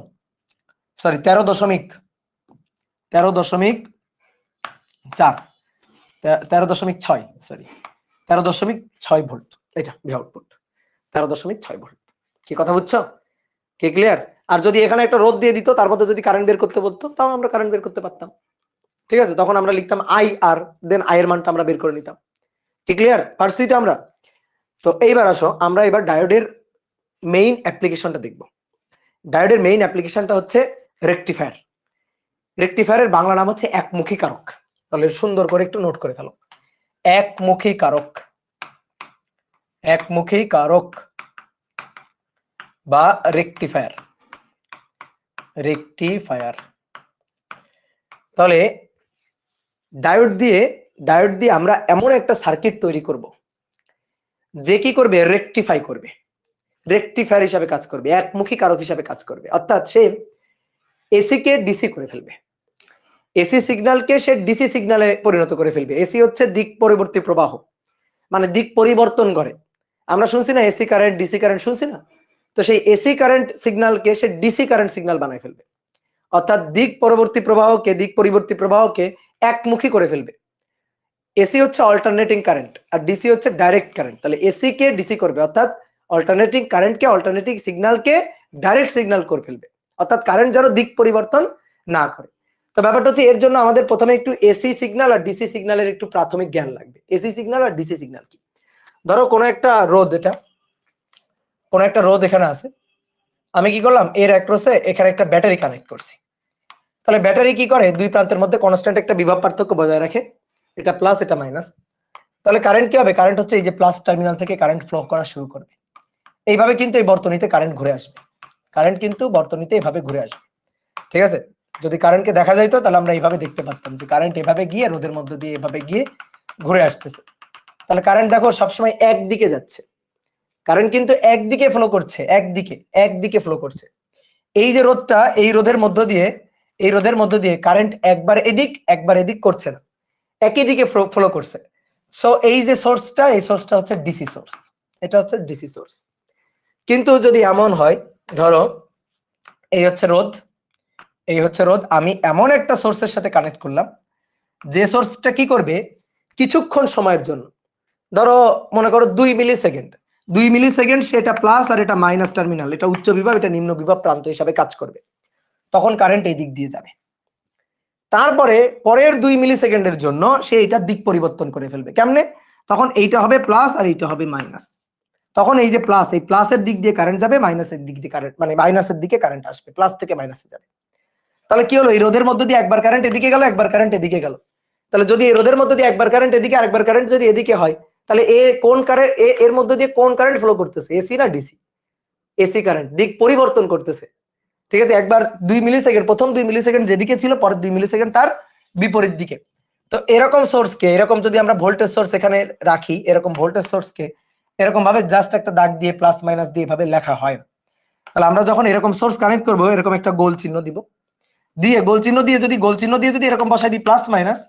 সরি 13.4, 13.6, সরি 13.6 ভোল্ট। এটা ভি আউটপুট 13.6 ভোল্ট। কি কথা বুঝছো, কি ক্লিয়ার? আর যদি এখানে একটা রোধ দিয়ে দিত, তার মধ্যে যদি কারেন্ট বের করতে বলতো, তাও আমরা কারেন্ট বের করতে পারতাম। ঠিক আছে, তখন আমরা লিখতাম আই আর, দেন আই এর মানটা আমরা বের করে নিতাম। কি ক্লিয়ার? পারছি তো আমরা? তো এইবার আসো, আমরা এবার ডায়োডের মেইন অ্যাপ্লিকেশনটা দেখব। ডায়োডের মেইন অ্যাপ্লিকেশনটা হচ্ছে রেকটিফায়ার। রেকটিফায়ারের বাংলা নাম হচ্ছে একমুখী কারক। তাহলে সুন্দর করে একটু নোট করে ফেলো, একমুখী কারক, একমুখী কারক বা রেকটিফায়ার, রেকটিফায়ার। তাহলে ডায়োড দিয়ে আমরা এমন একটা সার্কিট তৈরি করব যে কি করবে, রেকটিফাই করবে, রেকটিফায়ার হিসাবে কাজ করবে, একমুখী কারক হিসাবে কাজ করবে। অর্থাৎ সে এসি কে ডিসি করে ফেলবে, এসি সিগন্যালকে সে ডিসি সিগন্যালে পরিণত করে ফেলবে। এসি হচ্ছে দিক পরবর্তী প্রবাহ, মানে দিক পরিবর্তন করে। আমরা শুনছি না এসি কারেন্ট ডিসি কারেন্ট শুনছি না, তো সেই এসি কারেন্ট সিগন্যালকে সে ডিসি কারেন্ট সিগন্যাল বানায় ফেলবে, অর্থাৎ দিক পরিবর্তী প্রবাহকে একমুখী করে ফেলবে। এসি হচ্ছে অল্টারনেটিং কারেন্ট আর ডিসি হচ্ছে ডাইরেক্ট কারেন্ট, তাহলে এসি কে ডিসি করবে, অর্থাৎ অল্টারনেটিং কারেন্টকে অল্টারনেটিং সিগন্যালকে ডাইরেক্ট সিগন্যাল করে ফেলবে, অর্থাৎ কারেন্ট যেন দিক পরিবর্তন না করে। তো ব্যাপারটা হচ্ছে এর জন্য আমাদের প্রথমে একটু এসি সিগন্যাল আর ডিসি সিগন্যালের একটু প্রাথমিক জ্ঞান লাগবে। এসি সিগন্যাল আর ডিসি সিগন্যাল কি? ধরো কোনো একটা রোদ, কোনো একটা রোদ এখানে আছে, আমি কি করলাম এর অ্যাক্রসে এখানে একটা ব্যাটারি কানেক্ট করছি। তাহলে ব্যাটারি কি করে, দুই প্রান্তের মধ্যে কনস্ট্যান্ট একটা বিভব পার্থক্য বজায় রাখে, এটা প্লাস এটা মাইনাস। তাহলে কারেন্ট কি হবে, কারেন্ট হচ্ছে এই যে প্লাস টার্মিনাল থেকে কারেন্ট ফ্লো করা শুরু করবে। এইভাবে কিন্তু এই বর্তনীতে কারেন্ট ঘুরে আসবে, কারেন্ট কিন্তু বর্তনীতে এভাবে ঘুরে আসবে। ঠিক আছে, যদি কারেন্টকে দেখা যাইতো তাহলে আমরা এইভাবে দেখতে পারতাম যে কারেন্ট এভাবে গিয়ে রোদের মধ্যে দিয়ে এভাবে গিয়ে ঘুরে আসতেছে। তাহলে কারেন্ট দেখো সবসময় একদিকে যাচ্ছে, কারেন্ট কিন্তু একদিকে ফ্লো করছে, একদিকে ফ্লো করছে। এই যে রোধটা, এই রোধের মধ্য দিয়ে কারেন্ট একবার এদিক করছে না, একই দিকে ফ্লো করছে। সো এই যে সোর্সটা, এই সোর্সটা হচ্ছে ডিসি সোর্স, এটা হচ্ছে ডিসি সোর্স। কিন্তু যদি এমন হয়, ধরো এই হচ্ছে রোধ, আমি এমন একটা সোর্সের সাথে কানেক্ট করলাম যে সোর্সটা কি করবে, কিছুক্ষণ সময়ের জন্য, ধরো মনে করো 2 মিলি সেকেন্ড সেটা প্লাস আর এটা মাইনাস টার্মিনাল, এটা উচ্চ বিভব এটা নিম্ন বিভব প্রান্ত হিসাবে কাজ করবে, তখন কারেন্ট এই দিক দিয়ে যাবে। তারপরে পরের 2 মিলি সেকেন্ডের জন্য সে এটা দিক পরিবর্তন করে ফেলবে। কেমনে? তখন এইটা হবে প্লাস আর এইটা হবে মাইনাস, তখন এই যে প্লাস, এই প্লাসের দিক দিয়ে কারেন্ট যাবে, মাইনাসের দিক দিয়ে কারেন্ট মানে মাইনাসের দিকে কারেন্ট আসবে, প্লাস থেকে মাইনাসে যাবে। তাহলে কি হলো, এই রোধের মধ্যে দিয়ে একবার কারেন্ট এদিকে গেল, একবার কারেন্ট এদিকে গেল। তাহলে যদি এই রোধের মধ্যে দিয়ে একবার কারেন্ট এদিকে আরেকবার কারেন্ট যদি এদিকে হয়, তাহলে এর মধ্যে দিয়ে কোন কারেন্ট ফ্লো করতেছে, এসি না ডিসি? এসি কারেন্ট দিক পরিবর্তন করতেছে। ঠিক আছে, একবার 2 মিলি সেকেন্ড, প্রথম 2 মিলি সেকেন্ড যেদিকে ছিল, পরের 2 মিলি সেকেন্ড তার বিপরীত দিকে। তো এরকম সোর্সকে, এরকম যদি আমরা ভোল্টেজ সোর্স এখানে রাখি, এরকম ভোল্টেজ সোর্সকে এরকম ভাবে জাস্ট একটা দাগ দিয়ে প্লাস মাইনাস দিয়ে এভাবে লেখা হয় না। তাহলে আমরা যখন এরকম সোর্স কানেক্ট করব, এরকম একটা গোল চিহ্ন দিব, গোল চিহ্ন দিয়ে যদি এরকম বসাই দিই প্লাস মাইনাস,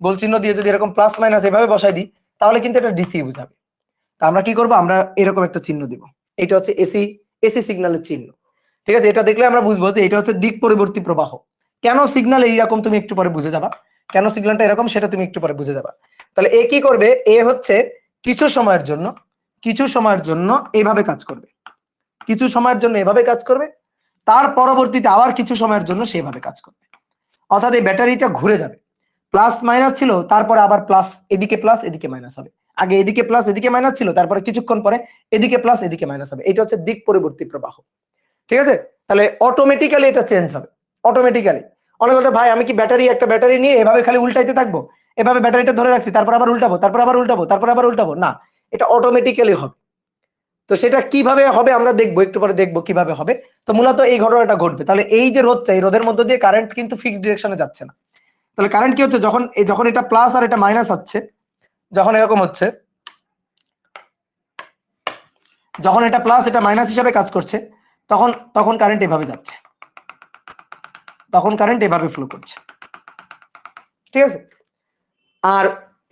গোল চিহ্ন দিয়ে যদি এরকম প্লাস মাইনাস এভাবে বসাই দিই, তাহলে কিন্তু এটা ডিসি বুঝাবে। তা আমরা কি করব, আমরা এরকম একটা চিহ্ন দিব, এটা হচ্ছে এসি সিগন্যালের চিহ্ন। ঠিক আছে, এটা দেখলে আমরা বুঝবো যে এটা হচ্ছে দিক পরিবর্তী প্রবাহ। কেন সিগন্যাল এইরকম তুমি একটু পরে বুঝে যাবা, কেন সিগন্যালটা এরকম সেটা তুমি একটু পরে বুঝে যাবা। তাহলে এ কি করবে, এ হচ্ছে কিছু সময়ের জন্য এইভাবে কাজ করবে, কিছু সময়ের জন্য এভাবে কাজ করবে, তার পরবর্তীতে আবার কিছু সময়ের জন্য সেভাবে কাজ করবে। অর্থাৎ এই ব্যাটারিটা ঘুরে যাবে, প্লাস মাইনাস ছিল, তারপরে আবার প্লাস এদিকে মাইনাস হবে, আগে এদিকে প্লাস এদিকে মাইনাস ছিল, তারপরে কিছুক্ষণ পরে এদিকে প্লাস এদিকে মাইনাস হবে। এটা হচ্ছে দিক পরিবর্তী প্রবাহ। ঠিক আছে, তাহলে অটোমেটিক্যালি এটা চেঞ্জ হবে, অটোমেটিক্যালি। অনেক কথা, ভাই আমি কি একটা ব্যাটারি নিয়ে এভাবে খালি উল্টাইতে থাকবো, এভাবে ব্যাটারিটা ধরে রাখছি, তারপর আবার উল্টাবো, না, এটা অটোমেটিক্যালি হবে। তো সেটা কিভাবে হবে আমরা দেখবো, একটু পরে দেখবো কিভাবে হবে। তো মূলত এই ঘটনাটা ঘটবে। তাহলে এই যে রোধটা, এই রোধের মধ্যে দিয়ে কারেন্ট কিন্তু ফিক্সড ডিরেকশনে যাচ্ছে না। তাহলে কারেন্ট কি হচ্ছে, যখন এটা প্লাস আর এটা মাইনাস হচ্ছে, যখন এরকম হচ্ছে, যখন এটা প্লাস এটা মাইনাস হিসাবে কাজ করছে, তখন কারেন্ট এভাবে যাচ্ছে, তখন কারেন্ট এভাবে ফ্লো করছে। ঠিক আছে, আর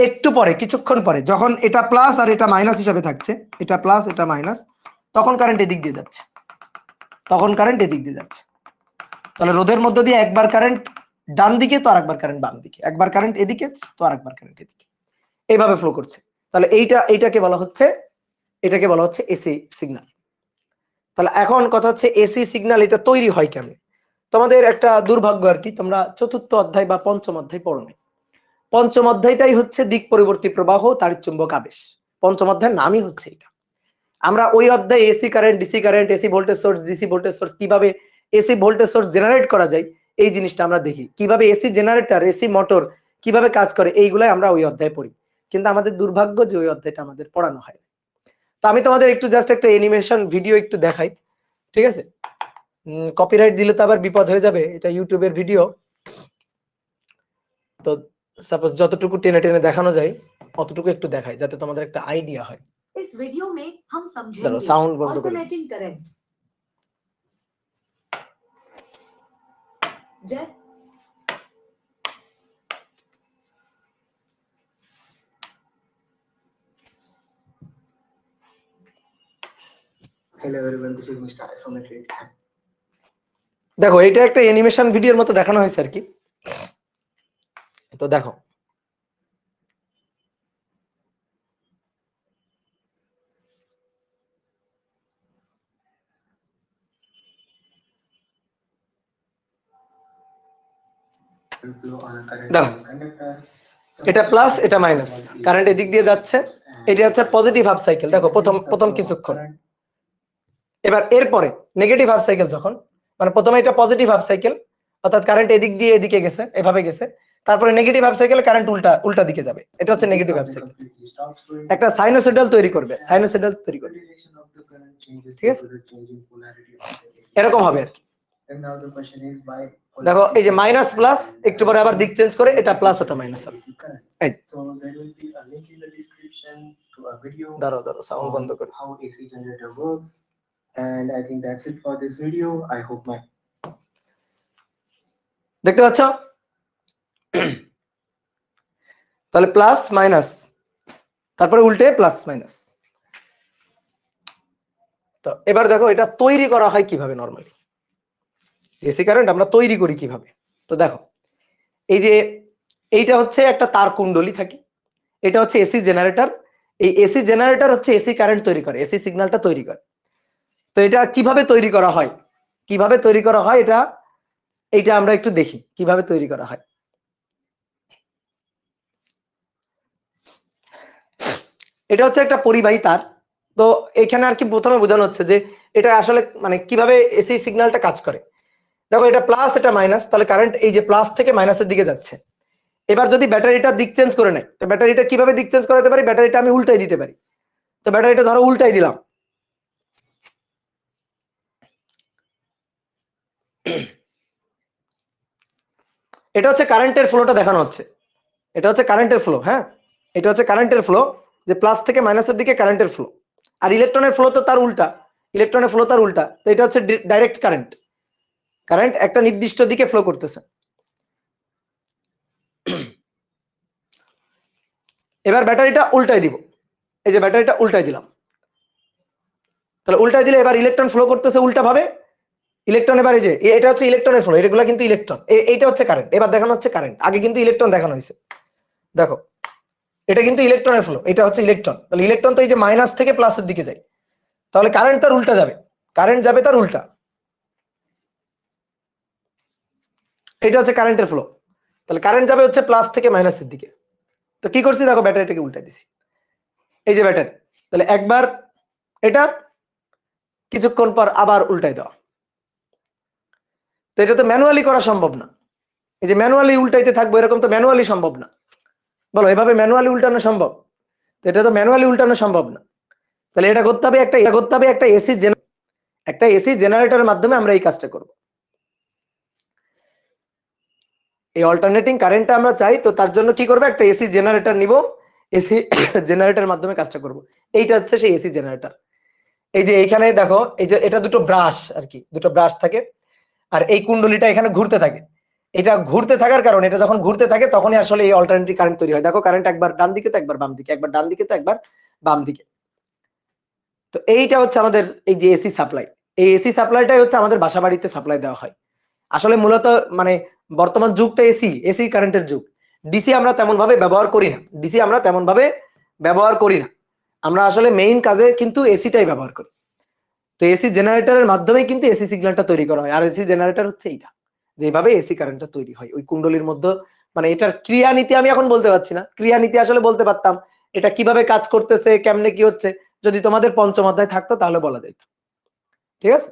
একটু পরে, কিছুক্ষণ পরে, যখন এটা প্লাস আর এটা মাইনাস হিসাবে থাকছে, এটা প্লাস এটা মাইনাস, তখন কারেন্ট এদিক দিয়ে যাচ্ছে, তাহলে রোধের মধ্যে দিয়ে একবার কারেন্ট ডান দিকে তো আরেকবার কারেন্ট বাম দিকে, একবার কারেন্ট এদিকে তো আরেকবার কারেন্ট এদিকে, এইভাবে ফ্লো করছে। তাহলে এটাকে বলা হচ্ছে এসি সিগন্যাল। তাহলে এখন কথা হচ্ছে এসি সিগন্যাল এটা তৈরি হয় কেমনে। তোমাদের একটা দুর্ভাগ্য আর কি, তোমরা চতুর্থ অধ্যায় বা পঞ্চম অধ্যায় পড়ো নাই। পঞ্চম অধ্যায়টাই হচ্ছে দিক পরিবর্তী প্রবাহ তাড়িৎচুম্বক আবেশ, পঞ্চম অধ্যায়ের নামই হচ্ছে এটা। আমরা ওই অধ্যায়ে AC current, DC current, AC voltage source, DC voltage source, কিভাবে এসি ভোল্টেজ সোর্স জেনারেট করা যায় এই জিনিসটা আমরা দেখি, কিভাবে এসি জেনারেটর, এসি মোটর কিভাবে কাজ করে, এইগুলাই আমরা ওই অধ্যায়ে পড়ি। কিন্তু আমাদের দুর্ভাগ্য যে ওই অধ্যায়টা আমাদের পড়ানো হয়। তো আমি তোমাদের একটু জাস্ট একটা অ্যানিমেশন ভিডিও একটু দেখাই, ঠিক আছে? কপিরাইট দিলে তো আবার বিপদ হয়ে যাবে, এটা ইউটিউবের ভিডিও। তো সাপোজ যতটুকু টেনে টেনে দেখানো যায় অতটুকু একটু দেখাই, যাতে তোমাদের একটা আইডিয়া হয়। इस वीडियो में हम समझेंगे साउंड बंद करो, alternating current. Hello everyone, this is Mr. Isometric. দেখো এটা একটা অ্যানিমেশন ভিডিওর মতো দেখানো হয়েছে আর কি। তো দেখো দেখো এটা প্লাস এটা মাইনাস, কারেন্ট এদিক দিয়ে যাচ্ছে, এটা হচ্ছে পজিটিভ হাফ সাইকেল। দেখো প্রথম কিছুক্ষণ, এবার এরপরে নেগেটিভ হাফ সাইকেল যখন, মানে প্রথমে এটা পজিটিভ হাফ সাইকেল, অর্থাৎ কারেন্ট এদিক দিয়ে এদিকে গেছে, এভাবে গেছে, তারপরে নেগেটিভ হাফ সাইকেল কারেন্ট উল্টা দিকে যাবে, এটা হচ্ছে নেগেটিভ হাফ সাইকেল। একটা সাইনোসয়েডাল তৈরি করবে, সাইনোসয়েডাল তৈরি করবে, ঠিক আছে, এরকম হবে আর কি। দেখো এই যে মাইনাস প্লাস, একটু পরে আবার দিক চেঞ্জ করে এটা প্লাস ওটা মাইনাস হবে। এই দাঁড়াও সাউন্ড বন্ধ করো। And I think that's it for this video. I hope my দেখতে পাচ্ছ, তাহলে প্লাস মাইনাস, তারপরে উল্টে প্লাস মাইনাস। তো এবার দেখো এটা তৈরি করা হয় কিভাবে, নরমালি এসি কারেন্ট আমরা তৈরি করি কিভাবে। তো দেখো এই যে এইটা হচ্ছে একটা তার কুণ্ডলী থাকে, এটা হচ্ছে এসি জেনারেটর। এই এসি জেনারেটর হচ্ছে এসি কারেন্ট তৈরি করে, এসি সিগন্যালটা তৈরি করে। তো এটা কিভাবে তৈরি করা হয়, কিভাবে তৈরি করা হয় এটা আমরা একটু দেখি কিভাবে তৈরি করা হয়। এটা হচ্ছে একটা পরিবাহী তার। তো এখানে আর কি প্রথমে বোঝানো হচ্ছে যে এটা আসলে মানে কিভাবে এসি সিগন্যালটা কাজ করে। দেখো এটা প্লাস এটা মাইনাস, তাহলে কারেন্ট এই যে প্লাস থেকে মাইনাসের দিকে যাচ্ছে। এবার যদি ব্যাটারিটা দিক চেঞ্জ করে নেয়, তো ব্যাটারিটা কিভাবে দিক চেঞ্জ করাতে পারি, ব্যাটারিটা আমি উল্টাই দিতে পারি। তো ব্যাটারিটা ধরো উল্টাই দিলাম, এটা হচ্ছে কারেন্টের ফ্লোটা দেখানো হচ্ছে, এটা হচ্ছে কারেন্টের ফ্লো। হ্যাঁ, এটা হচ্ছে কারেন্টের ফ্লো, যে প্লাস থেকে মাইনাসের দিকে কারেন্টের ফ্লো। আর ইলেকট্রনের ফ্লো তো তার উল্টা, ইলেকট্রনের ফ্লো তার উল্টা। তো এটা হচ্ছে ডাইরেক্ট কারেন্ট, কারেন্ট একটা নির্দিষ্ট দিকে ফ্লো করতেছে। এবার ব্যাটারিটা উল্টাই দিব, এই যে ব্যাটারিটা উল্টাই দিলাম, তাহলে উল্টাই দিলে এবার ইলেকট্রন ফ্লো করতেছে উল্টা ভাবে। ইলেকট্রন এবার এই যে এটা হচ্ছে ইলেকট্রনের ফ্লো, এগুলো কিন্তু ইলেকট্রন, এইটা হচ্ছে কারেন্ট। এবার দেখানো হচ্ছে কারেন্ট, আগে কিন্তু ইলেকট্রন দেখানো হয়েছে। দেখো এটা কিন্তু ইলেকট্রনের ফ্লো, এটা হচ্ছে ইলেকট্রন। তাহলে ইলেকট্রন তো এই যে মাইনাস থেকে প্লাসের দিকে যায়, তাহলে কারেন্ট তার উল্টা যাবে, কারেন্ট যাবে তার উল্টা। এটা হচ্ছে কারেন্টের ফ্লো, তাহলে কারেন্ট যাবে হচ্ছে প্লাস থেকে মাইনাসের দিকে। তো কি করছি, দেখো ব্যাটারিটাকে উল্টা দিছি, এই যে ব্যাটারি, তাহলে একবার এটা, কিছুক্ষণ পর আবার উল্টাই দেওয়া। তো এটা তো ম্যানুয়ালি করা সম্ভব না, এই যে ম্যানুয়ালি উল্টাইতে থাকবো এরকম তো ম্যানুয়ালি সম্ভব না। বলো এভাবে ম্যানুয়ালি উল্টানো সম্ভব? তো এটা তো ম্যানুয়ালি উল্টানো সম্ভব না। তাহলে এটা করতে হবে একটা এসি জেনারেটরের মাধ্যমে আমরা এই কাজটা করব। এই অল্টারনেটিং কারেন্টটা আমরা চাই, তো তার জন্য কি করবে, একটা এসি জেনারেটর নিব, এসি জেনারেটরের মাধ্যমে কাজটা করব। এইটা হচ্ছে সেই এসি জেনারেটর। এই যে এইখানে দেখো, এই যে এটা দুটো ব্রাশ আর কি, দুটো ব্রাশ থাকে, আর এই কুণ্ডলীটা এখানে ঘুরতে থাকে। এটা ঘুরতে থাকার কারণে, এটা যখন ঘুরতে থাকে তখনই আসলে এই অল্টারনেটিং কারেন্ট তৈরি হয়। দেখো কারেন্ট একবার ডান দিকে তো একবার বাম দিকে, একবার ডান দিকে তো একবার বাম দিকে। তো এইটা হচ্ছে আমাদের এই যে এসি সাপ্লাই, এই এসি সাপ্লাইটাই হচ্ছে আমাদের বাসা বাড়িতে সাপ্লাই দেওয়া হয়। আসলে মূলত মানে বর্তমান যুগটা এসি কারেন্টের যুগ। ডিসি আমরা তেমন ভাবে ব্যবহার করি না, ডিসি আমরা তেমন ভাবে ব্যবহার করি না, আমরা আসলে মেইন কাজে কিন্তু এসিটাই ব্যবহার করি। তো এসি জেনারেটরের মাধ্যমে কিন্তু এসি সিগন্যালটা তৈরি করা হয়। আর এসি জেনারেটর হচ্ছে এইটা, যেভাবে এসি কারেন্টটা তৈরি হয় ওই কুণ্ডলীর মধ্যে। মানে এটার ক্রিয়া নীতি আমি এখন বলতে পারছি না, ক্রিয়া নীতি আসলে বলতে পারতাম, এটা কিভাবে কাজ করতেছে কেমনে কি হচ্ছে, যদি তোমাদের পঞ্চম অধ্যায় থাকতো তাহলে বলা যেত। ঠিক আছে,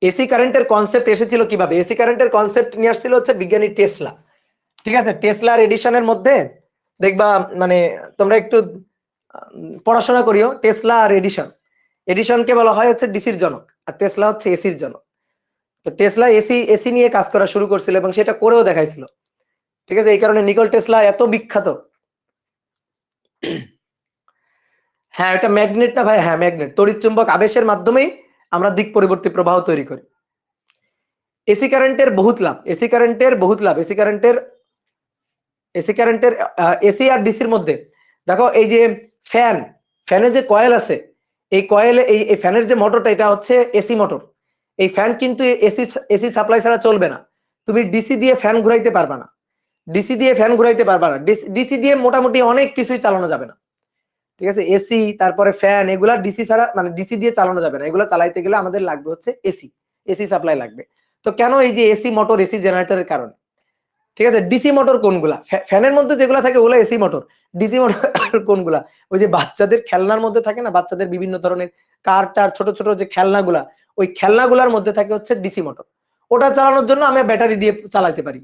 এসি কারেন্টের কনসেপ্ট এসেছিল কিভাবে, এসি কারেন্টের কনসেপ্ট নিয়ে আসছিল হচ্ছে বিজ্ঞানী টেসলা। ঠিক আছে, টেসলার এডিশনের মধ্যে দেখবা, মানে তোমরা একটু পড়াশোনা করিও, টেসলা আর এডিশনকে বলা হয় হচ্ছে ডিসির জনক, আর টেসলা হচ্ছে এসির জনক। তো টেসলা এসি নিয়ে কাজ করা শুরু করছিল এবং সেটা করেও দেখাইছিল। ঠিক আছে, এই কারণে নিকোল টেসলা এত বিখ্যাত। হ্যাঁ, এটা ম্যাগনেট না ভাই, হ্যাঁ ম্যাগনেট, তড়িৎ চুম্বক আবেশের মাধ্যমেই আমরা দিক পরিবর্তী প্রবাহ তৈরি করি। এসি কারেন্টের বহুত লাভ, এসি কারেন্টের বহুত লাভ, এসি কারেন্টের এসি কারেন্টের এসি আর ডিসির মধ্যে দেখো এই যে ফ্যানের যে কয়েল আছে, এই কয়েলে এই ফ্যানের যে মোটরটা এটা হচ্ছে এসি মোটর। এই ফ্যান কিন্তু এসি সাপ্লাই ছাড়া চলবে না। তুমি ডিসি দিয়ে ফ্যান ঘুরাইতে পারবা না, ডিসি দিয়ে ফ্যান ঘুরাইতে পারবা না, ডিসি দিয়ে মোটামুটি অনেক কিছুই চালানো যাবে না। ঠিক আছে, এসি তারপরে ফ্যান এগুলা ডিসি ছাড়া মানে ডিসি দিয়ে চালানো যাবে না। এগুলো চালাইতে গেলে আমাদের লাগবে হচ্ছে এসি সাপ্লাই লাগবে। তো কেন এই যে এসি মোটর, এসি জেনারেটরের কারণে। ঠিক আছে, ডিসি মোটর কোনগুলা? ফ্যানের মধ্যে যেগুলো থাকে ওগুলো এসি মোটর। ডিসি মোটর কোনগুলা? ওই যে বাচ্চাদের খেলনার মধ্যে থাকে না, বাচ্চাদের বিভিন্ন ধরনের কার টার ছোট ছোট যে খেলনাগুলা, ওই খেলনাগুলার মধ্যে থাকে হচ্ছে ডিসি মোটর। ওটা চালানোর জন্য আমি ব্যাটারি দিয়ে চালাতে পারি,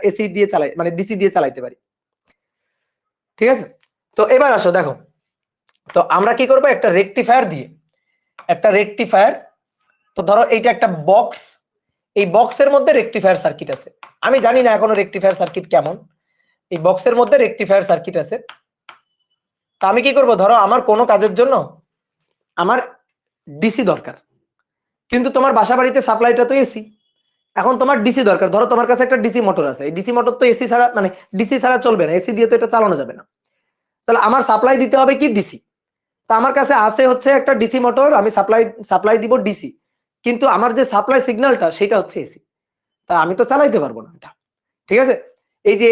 এসি দিয়ে চালাই মানে ডিসি দিয়ে চালাইতে পারি। ঠিক আছে, তো এবার আসো দেখো, তো আমরা কি করব, একটা রেকটিফায়ার দিয়ে, একটা রেকটিফায়ার, তো ধরো এইটা একটা বক্স, এই বক্সের মধ্যে রেকটিফায়ার সার্কিট আছে। আমি জানি না এখনো রেকটিফায়ার সার্কিট কেমন, এই বক্সের মধ্যে রেকটিফায়ার সার্কিট আছে। তা আমি কি করব, ধরো আমার কোনো কাজের জন্য আমার ডিসি দরকার, কিন্তু তোমার বাসা বাড়িতে সাপ্লাইটা তো এসি। এখন তোমার ডিসি দরকার, ধরো তোমার কাছে একটা ডিসি মোটর আছে, এই ডিসি মোটর তো এসি ছাড়া মানে ডিসি ছাড়া চলবে না, এসি দিয়ে তো এটা চালানো যাবে না। তাহলে আমার সাপ্লাই দিতে হবে কি ডিসি। তা আমার কাছে আছে হচ্ছে একটা ডিসি মোটর, আমি সাপ্লাই দিব ডিসি, কিন্তু আমার যে সাপ্লাই সিগন্যালটা সেটা হচ্ছে এসি। তা আমি তো চালাইতে পারবো না এটা। ঠিক আছে, এই যে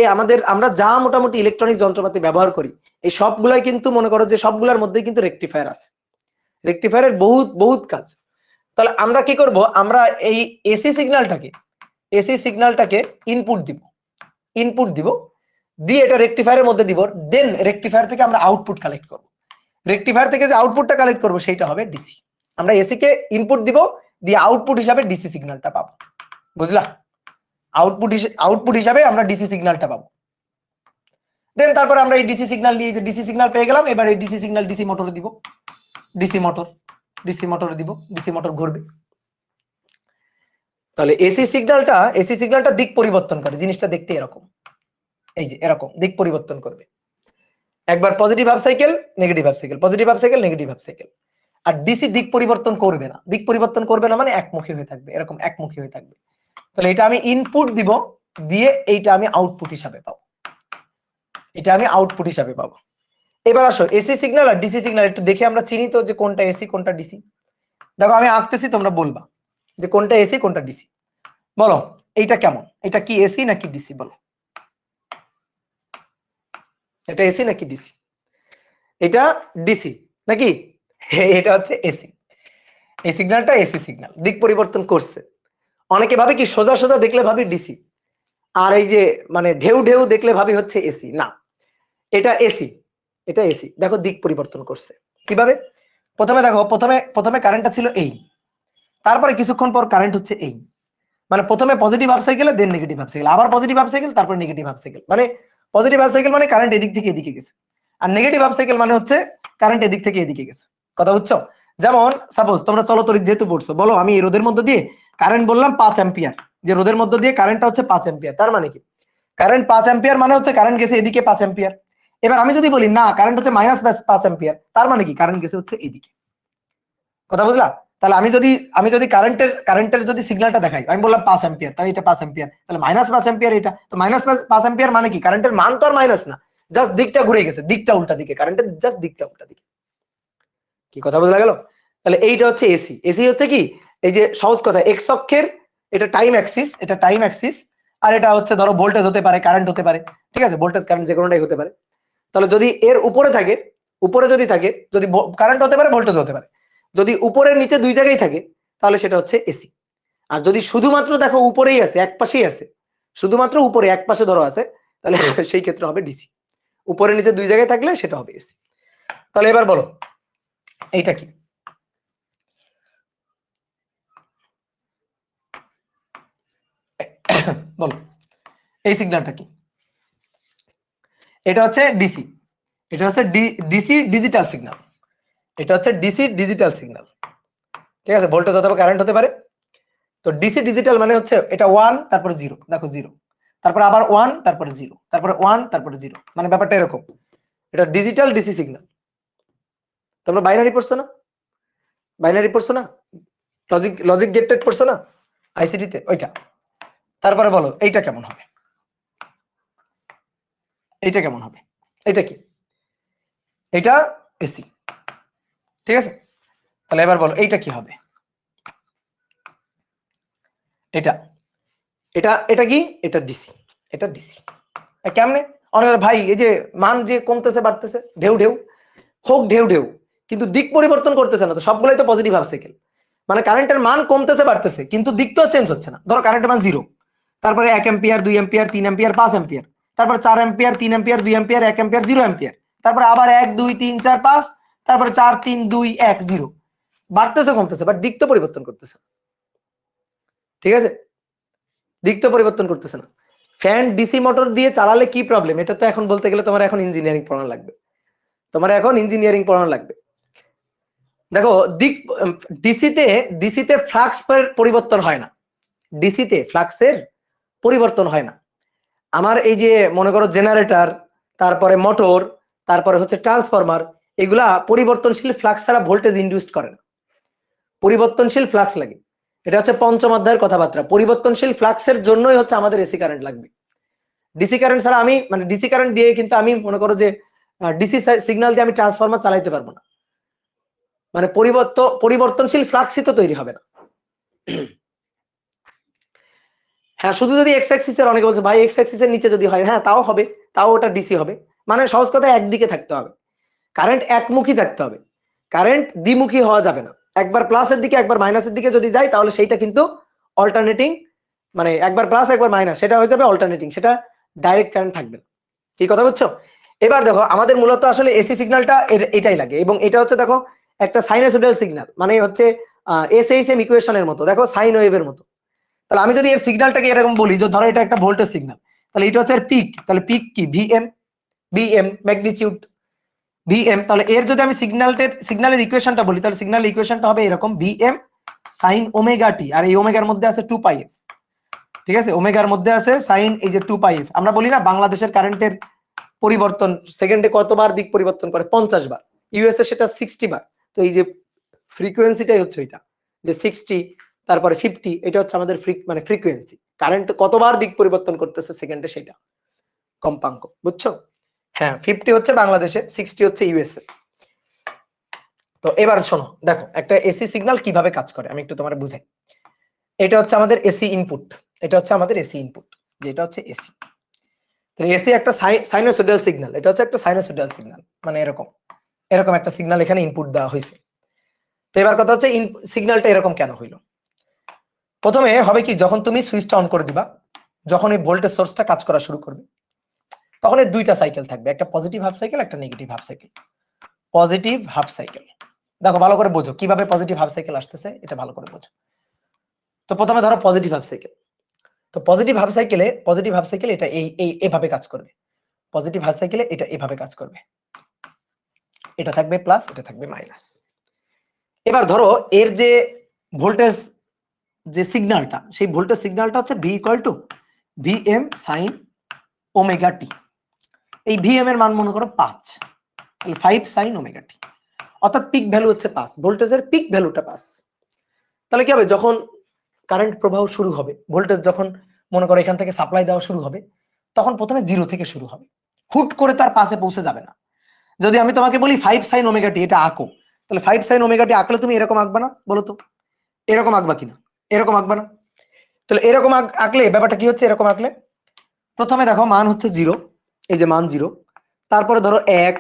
আমরা যা মোটামুটি ইলেকট্রনিক যন্ত্রপাতি ব্যবহার করি, এই সবগুলাই কিন্তু মনে করো যে সবগুলোর মধ্যে কিন্তু রেকটিফায়ার আছে। রেকটিফায়ারের বহুত বহুত কাজ। তাহলে আমরা কি করব, আমরা এই এসি সিগন্যালটাকে ইনপুট দিব, দিয়ে এটা রেকটিফায়ারের মধ্যে দিব, দেন রেকটিফায়ার থেকে আমরা আউটপুট কালেক্ট করব। রেকটিফায়ার থেকে যে আউটপুটটা কালেক্ট করব সেটা হবে ডিসি। আমরা এসি কে ইনপুট দিব, দিয়ে আউটপুট হিসাবে ডিসি সিগন্যালটা পাবো। বুঝলা? আউটপুট হিসাবে আমরা ডিসি সিগন্যালটা পাবো। দেন তারপর আমরা এই ডিসি সিগন্যাল নিয়ে, যে ডিসি সিগন্যাল পেয়ে গেলাম, এবার এই ডিসি সিগন্যাল ডিসি মোটরে দিব, ডিসি মোটরে দিব, ডিসি মোটর ঘুরবে। তাহলে এসি সিগন্যালটা দিক পরিবর্তন করে, জিনিসটা দেখতে এরকম, এই যে এরকম দিক পরিবর্তন করবে। একবার positive half cycle, negative half cycle, positive half cycle, negative half cycle. আর ডিসি দিক পরিবর্তন করবে না, দিক পরিবর্তন করবে না মানে একমুখী হয়ে থাকবে, এরকম একমুখী হয়ে থাকবে। তাহলে এটা আমি ইনপুট দিব, দিয়ে এইটা আমি আউটপুট হিসাবে পাবো, এটা আমি আউটপুট হিসাবে পাবো। এবার আসো এসি সিগন্যাল আর ডিসি সিগন্যাল একটু দেখে আমরা চিনি তো যে কোনটা এসি কোনটা ডিসি। দেখো আমি আঁকতেছি, তোমরা বলবা যে কোনটা এসি কোনটা ডিসি। বলো এইটা কেমন, এটা কি এসি নাকি ডিসি? বলো এটা এসি নাকি ডিসি? এটা ডিসি নাকি? এটা হচ্ছে এসি। এই সিগন্যালটা এসি সিগন্যাল, দিক পরিবর্তন করছে। অনেকে ভাবে কি সোজা সোজা দেখলে ভাবি ডিসি, আর এই যে মানে ঢেউ ঢেউ দেখলে ভাবি হচ্ছে এসি। না, এটা এসি, এটা এসি। দেখো দিক পরিবর্তন করছে কিভাবে। প্রথমে দেখো, প্রথমে কারেন্টটা ছিল এই, তারপরে কিছুক্ষণ পর কারেন্ট হচ্ছে এই, মানে প্রথমে পজিটিভ হাফ সাইকেল, দেন নেগেটিভ হাফ সাইকেল, আবার পজিটিভ হাফ সাইকেল, তারপর নেগেটিভ হাফ সাইকেল। মানে পজিটিভ হাফ সাইকেল মানে কারেন্ট এদিক থেকে এদিকে গেছে, আর নেগেটিভ হাফ সাইকেল মানে হচ্ছে কারেন্ট এদিক থেকে এদিকে গেছে। কথা বুঝছো? যেমন সাপোজ তোমরা চলতরিৎ যেহেতু পড়ছো, বলো আমি এই রোদের মধ্যে দিয়ে কারেন্ট বললাম 5 অ্যাম্পিয়ার, যে রোদের মধ্যে দিয়ে কারেন্টটা হচ্ছে 5 অ্যাম্পিয়ার, তার মানে কি কারেন্ট 5 অ্যাম্পিয়ার মানে হচ্ছে কারেন্ট গেছে এদিকে 5 অ্যাম্পিয়ার। এবার আমি যদি বলি না কারেন্ট হচ্ছে -5 অ্যাম্পিয়ার, তার মানে কি কারেন্ট গেছে হচ্ছে এদিকে। কথা বুঝলা? তাহলে আমি যদি কারেন্টের যদি সিগন্যালটা দেখাই, আমি বললাম 5 অ্যাম্পিয়ার, তাহলে এটা 5 অ্যাম্পিয়ার, তাহলে -5 অ্যাম্পিয়ার, এটা তো -5 অ্যাম্পিয়ার মানে কি কারেন্টের মান তো আর মাইনাস না, জাস্ট দিকটা ঘুরে গেছে, দিকটা উল্টা দিকে, কারেন্টের জাস্ট দিকটা উল্টা দিকে। কি কথা বোঝা গেল? তাহলে এইটা হচ্ছে এসি। এসি হচ্ছে কি, এই যে সহজ কথা, এক্স অক্ষের এটা টাইম অ্যাক্সিস, এটা টাইম অ্যাক্সিস, আর এটা হচ্ছে ধরো ভোল্টেজ হতে পারে, কারেন্ট হতে পারে। ঠিক আছে, ভোল্টেজ কারেন্ট যে কোনোটাই হতে পারে। তাহলে যদি এর উপরে থাকে, উপরে যদি থাকে, যদি কারেন্ট হতে পারে, ভোল্টেজ হতে পারে, যদি উপরের নিচে দুই জায়গায় থাকে তাহলে সেটা হচ্ছে এসি। আর যদি শুধুমাত্র দেখো উপরেই আছে, এক পাশেই আছে, শুধুমাত্র উপরে এক পাশে ধরো আছে, তাহলে সেই ক্ষেত্রে হবে ডিসি। উপরে নিচে দুই জায়গায় থাকলে সেটা হবে এসি। তাহলে এবার বলো এইটা কি? বলো এই সিগন্যালটা কি? এটা হচ্ছে ডিসি, এটা হচ্ছে ডিসি ডিজিটাল সিগন্যাল, এটা হচ্ছে ডিসি ডিজিটাল সিগন্যাল। ঠিক আছে, ভোল্টেজ অথবা কারেন্ট হতে পারে। তো ডিসি ডিজিটাল মানে হচ্ছে এটা 1 তারপরে 0, দেখো 0, তারপর আবার 1 তারপরে 0, তারপরে 1 তারপরে 0, মানে ব্যাপারটা এরকম। এটা ডিজিটাল ডিসি সিগন্যাল। তোমরা বাইনারি পড়ছো না? বাইনারি পড়ছো না? লজিক গেটেড পড়ছো না আইসিটি তে? ওইটা। তারপরে বলো এইটা কেমন হবে? এটা কেমন হবে? এটা কি? এটা এসি, ঠিক আছে? তাহলে এবার বলো এইটা কি হবে? এটা এটা এটা কি? এটা ডিসি, এটা ডিসি। কেমনে? অনেক ভাই এই যে মান যে কমতেছে বাড়তেছে ঢেউ ঢেউ হোক ঢেউ ঢেউ, কিন্তু দিক পরিবর্তন করতেছে না তো, সবগুলোই তো পজিটিভ হাফ সাইকেল। মানে কারেন্টের মান কমতেছে বাড়তেছে কিন্তু দিক তো চেঞ্জ হচ্ছে না। ধরো কারেন্টের মান 0, তারপরে 1 এম্পিয়ার 2 এম্পিয়ার 3 এম্পিয়ার 5 এম্পিয়ার, তারপর 4 ampere 3 ampere 2 ampere 1 ampere 0 ampere, তারপর আবার 1 2 3 4 5, তারপরে 4 3 2 1 0, বাড়তেছে কমতেছে বাট দিক তো পরিবর্তন করতেছে, ঠিক আছে? দিক তো পরিবর্তন করতেছে না। ফ্যান ডিসি মোটর দিয়ে চালালে কি প্রবলেম, এটা তো এখন বলতে গেলে তোমার এখন ইঞ্জিনিয়ারিং পড়ানো লাগবে, তোমার এখন ইঞ্জিনিয়ারিং পড়ানো লাগবে। দেখো দিক ডিসিতে ফ্লাক্সের পরিবর্তন হয় না, ডিসিতে ফ্লাক্সের পরিবর্তন হয় না। আমার এই যে মনে করো জেনারেটর, তারপরে মোটর, তারপরে হচ্ছে ট্রান্সফরমার, এগুলা পরিবর্তনশীল ফ্লাক্স ছাড়া ভোল্টেজ ইনডিউস করে না, পরিবর্তনশীল ফ্লাক্স লাগে। এটা হচ্ছে পঞ্চম অধ্যায়ের কথাবার্তা। পরিবর্তনশীল ফ্লাক্সের জন্যই হচ্ছে আমাদের এসি কারেন্ট লাগবে। ডিসি কারেন্ট ছাড়া আমি মানে ডিসি কারেন্ট দিয়ে কিন্তু আমি মনে করো যে ডিসি সিগন্যাল দিয়ে আমি ট্রান্সফরমার চালাইতে পারবো না, মানে পরিবর্তনশীল ফ্লাক্সই তো তৈরি হবে না। হ্যাঁ, শুধু যদি এক্স অ্যাক্সিসের, অনেকে বলছে ভাই এক্স অ্যাক্সিসের নিচে যদি হয়, হ্যাঁ তাও হবে, তাও ওটা ডিসি হবে। মানে সহজ কথা একদিকে থাকতে হবে, কারেন্ট একমুখী থাকতে হবে, কারেন্ট দ্বিমুখী হওয়া যাবে না। একবার প্লাসের দিকে একবার মাইনাসের দিকে যদি যায় তাহলে সেইটা কিন্তু অল্টারনেটিং, মানে একবার প্লাস একবার মাইনাস, সেটা হয়ে যাবে অল্টারনেটিং, সেটা ডাইরেক্ট কারেন্ট থাকবে না। কি কথা বুঝছো? এবার দেখো আমাদের মূলত আসলে এসি সিগন্যালটা এটাই লাগে, এবং এটা হচ্ছে দেখো একটা সাইনোসয়েডাল সিগন্যাল, মানে হচ্ছে এসএইচএম ইকুয়েশনের মতো, দেখো সাইন ওয়েভের মতো। তাহলে আমি যদি এর সিগন্যালটাকে এরকম বলি যে ধরো এটা একটা ভোল্টেজ সিগন্যাল, তাহলে এটা হচ্ছে এর পিক, তাহলে পিক কি ভিএম, বিএম ম্যাগনিটিউড ভিএম। তাহলে এর যদি আমি সিগন্যালের ইকুয়েশনটা বলি, তাহলে সিগন্যালের ইকুয়েশনটা হবে এরকম ভিএম সাইন ওমেগা টি, আর এই ওমেগার মধ্যে আছে 2 পাই এফ, ঠিক আছে? ওমেগার মধ্যে আছে সাইন এই যে 2 পাই এফ। আমরা বলি না বাংলাদেশের কারেন্টের পরিবর্তন সেকেন্ডে কতবার দিক পরিবর্তন করে, 50 বার, ইউএসএ সেটা 60 বার। তো এই যে ফ্রিকোয়েন্সিটাই হচ্ছে এটা, যে 60 তারপরে 50, এটা হচ্ছে আমাদের মানে ফ্রিকোয়েন্সি, কারেন্ট কতবার দিক পরিবর্তন করতেছে সেকেন্ডে, সেটা কম্পাঙ্ক, বুঝছো? হ্যাঁ, 50 হচ্ছে বাংলাদেশে, 60 হচ্ছে ইউএসএ। তো এবার শোনো, দেখো একটা এসি সিগন্যাল কিভাবে কাজ করে আমি একটু তোমার বুঝাই। এটা হচ্ছে আমাদের এসি ইনপুট, এটা হচ্ছে আমাদের এসি ইনপুট, যেটা হচ্ছে এসি। তো এসি একটা সাইনোসয়েডাল সিগন্যাল, এটা হচ্ছে একটা সাইনোসয়েডাল সিগন্যাল, মানে এরকম এরকম একটা সিগন্যাল এখানে ইনপুট দেওয়া হয়েছে। তো এবার কথা হচ্ছে সিগন্যালটা এরকম কেন হইলো। প্রথমে হবে কি, যখন তুমি সুইচটা অন করে দিবা, যখন এই ভোল্টেজ সোর্সটা কাজ করা শুরু করবে, তখন এর দুইটা সাইকেল থাকবে, একটা পজিটিভ হাফ সাইকেল, একটা negative half cycle. Positive half cycle, দেখো ভালো করে বোঝো কিভাবে পজিটিভ হাফ সাইকেল আসতেছে, এটা ভালো করে বোঝো। তো প্রথমে ধরো পজিটিভ হাফ সাইকেল, তো পজিটিভ হাফ সাইকেল এটা এভাবে কাজ করবে, পজিটিভ হাফ সাইকেলে এটা এভাবে কাজ করবে, এটা থাকবে প্লাস, এটা থাকবে মাইনাস। এবার ধরো এর যে ভোল্টেজ যে সিগন্যালটা, সেই ভোল্টেজ সিগন্যালটা হচ্ছে V equal to VM sine omega T. এই ভিএম এর মান মনে করো 5, তাহলে 5 সাইন ওমেগা টি, অর্থাৎ পিক ভ্যালু হচ্ছে 5, ভোল্টেজের পিক ভ্যালুটা 5। তাহলে কি হবে, যখন কারেন্ট প্রবাহ শুরু হবে, ভোল্টেজ যখন মনে করো এখান থেকে সাপ্লাই দেওয়া শুরু হবে, তখন প্রথমে 0 থেকে শুরু হবে, হুট করে তার পাশে পৌঁছে যাবে না। যদি আমি তোমাকে বলি 5 সাইন ওমেগা টি, এটা আঁকো, তাহলে 5 সাইন ওমেগা টি আঁকলে তুমি এরকম আঁকবা না, বলো তো? এরকম আঁকবা কিনা? এরকম আঁকবা না? তাহলে এরকম আঁকলে ব্যাপারটা কি হচ্ছে, এরকম আঁকলে প্রথমে দেখো মান হচ্ছে 0, এই যে মান 0, তারপরে ধরো 1,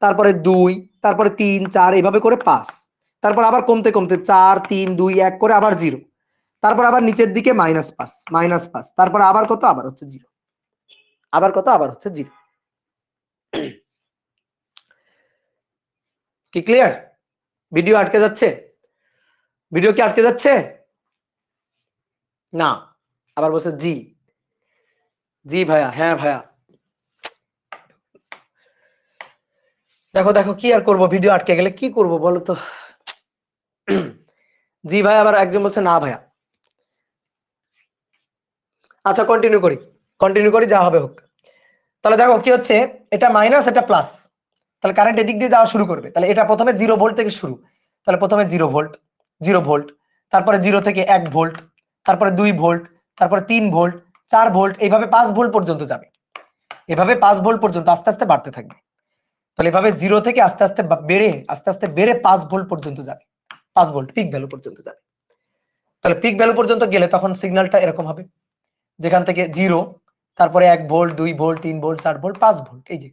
তারপরে 2, তারপরে 3 4, এইভাবে করে 5, তারপর আবার কমতে কমতে 4 3 2 1 করে আবার 0, তারপর আবার নিচের দিকে -5, তারপর আবার কত, আবার হচ্ছে 0, আবার কত, আবার হচ্ছে 0। কি ক্লিয়ার? ভিডিও আটকে যাচ্ছে? ভিডিও কি আটকে যাচ্ছে? না, আবার বলছে জি, জি ভাইয়া, হ্যাঁ ভাইয়া। দেখো দেখো কি আর করব, ভিডিও আটকে গেলে কি করব বলো তো? জি ভাই, আবার একজন বলছে না ভাইয়া। আচ্ছা কন্টিনিউ করি, যা হবে হোক। তাহলে দেখো কি হচ্ছে, এটা মাইনাস এটা প্লাস, তাহলে কারেন্ট এদিক দিয়ে যাওয়া শুরু করবে। তাহলে এটা প্রথমে 0 ভোল্ট থেকে শুরু, তাহলে প্রথমে 0 ভোল্ট, 0 ভোল্ট, তারপরে 0 থেকে 1 ভোল্ট, তারপরে 2 ভোল্ট, তারপরে 3 ভোল্ট, 4 ভোল্ট, এইভাবে 5 ভোল্ট পর্যন্ত যাবে। এভাবে 5 ভোল্ট পর্যন্ত আস্তে আস্তে বাড়তে থাকবে। তাহলে এভাবে 0 থেকে আস্তে আস্তে বেড়ে 5 ভোল্ট পর্যন্ত যাবে, 5 ভোল্ট পিক ভ্যালু পর্যন্ত যাবে। তাহলে পিক ভ্যালু পর্যন্ত গেলে তখন সিগন্যালটা এরকম হবে, যেখান থেকে 0, তারপরে 1 volt, 2 volt, 3 volt, 4 volt, 5 volt, এই যে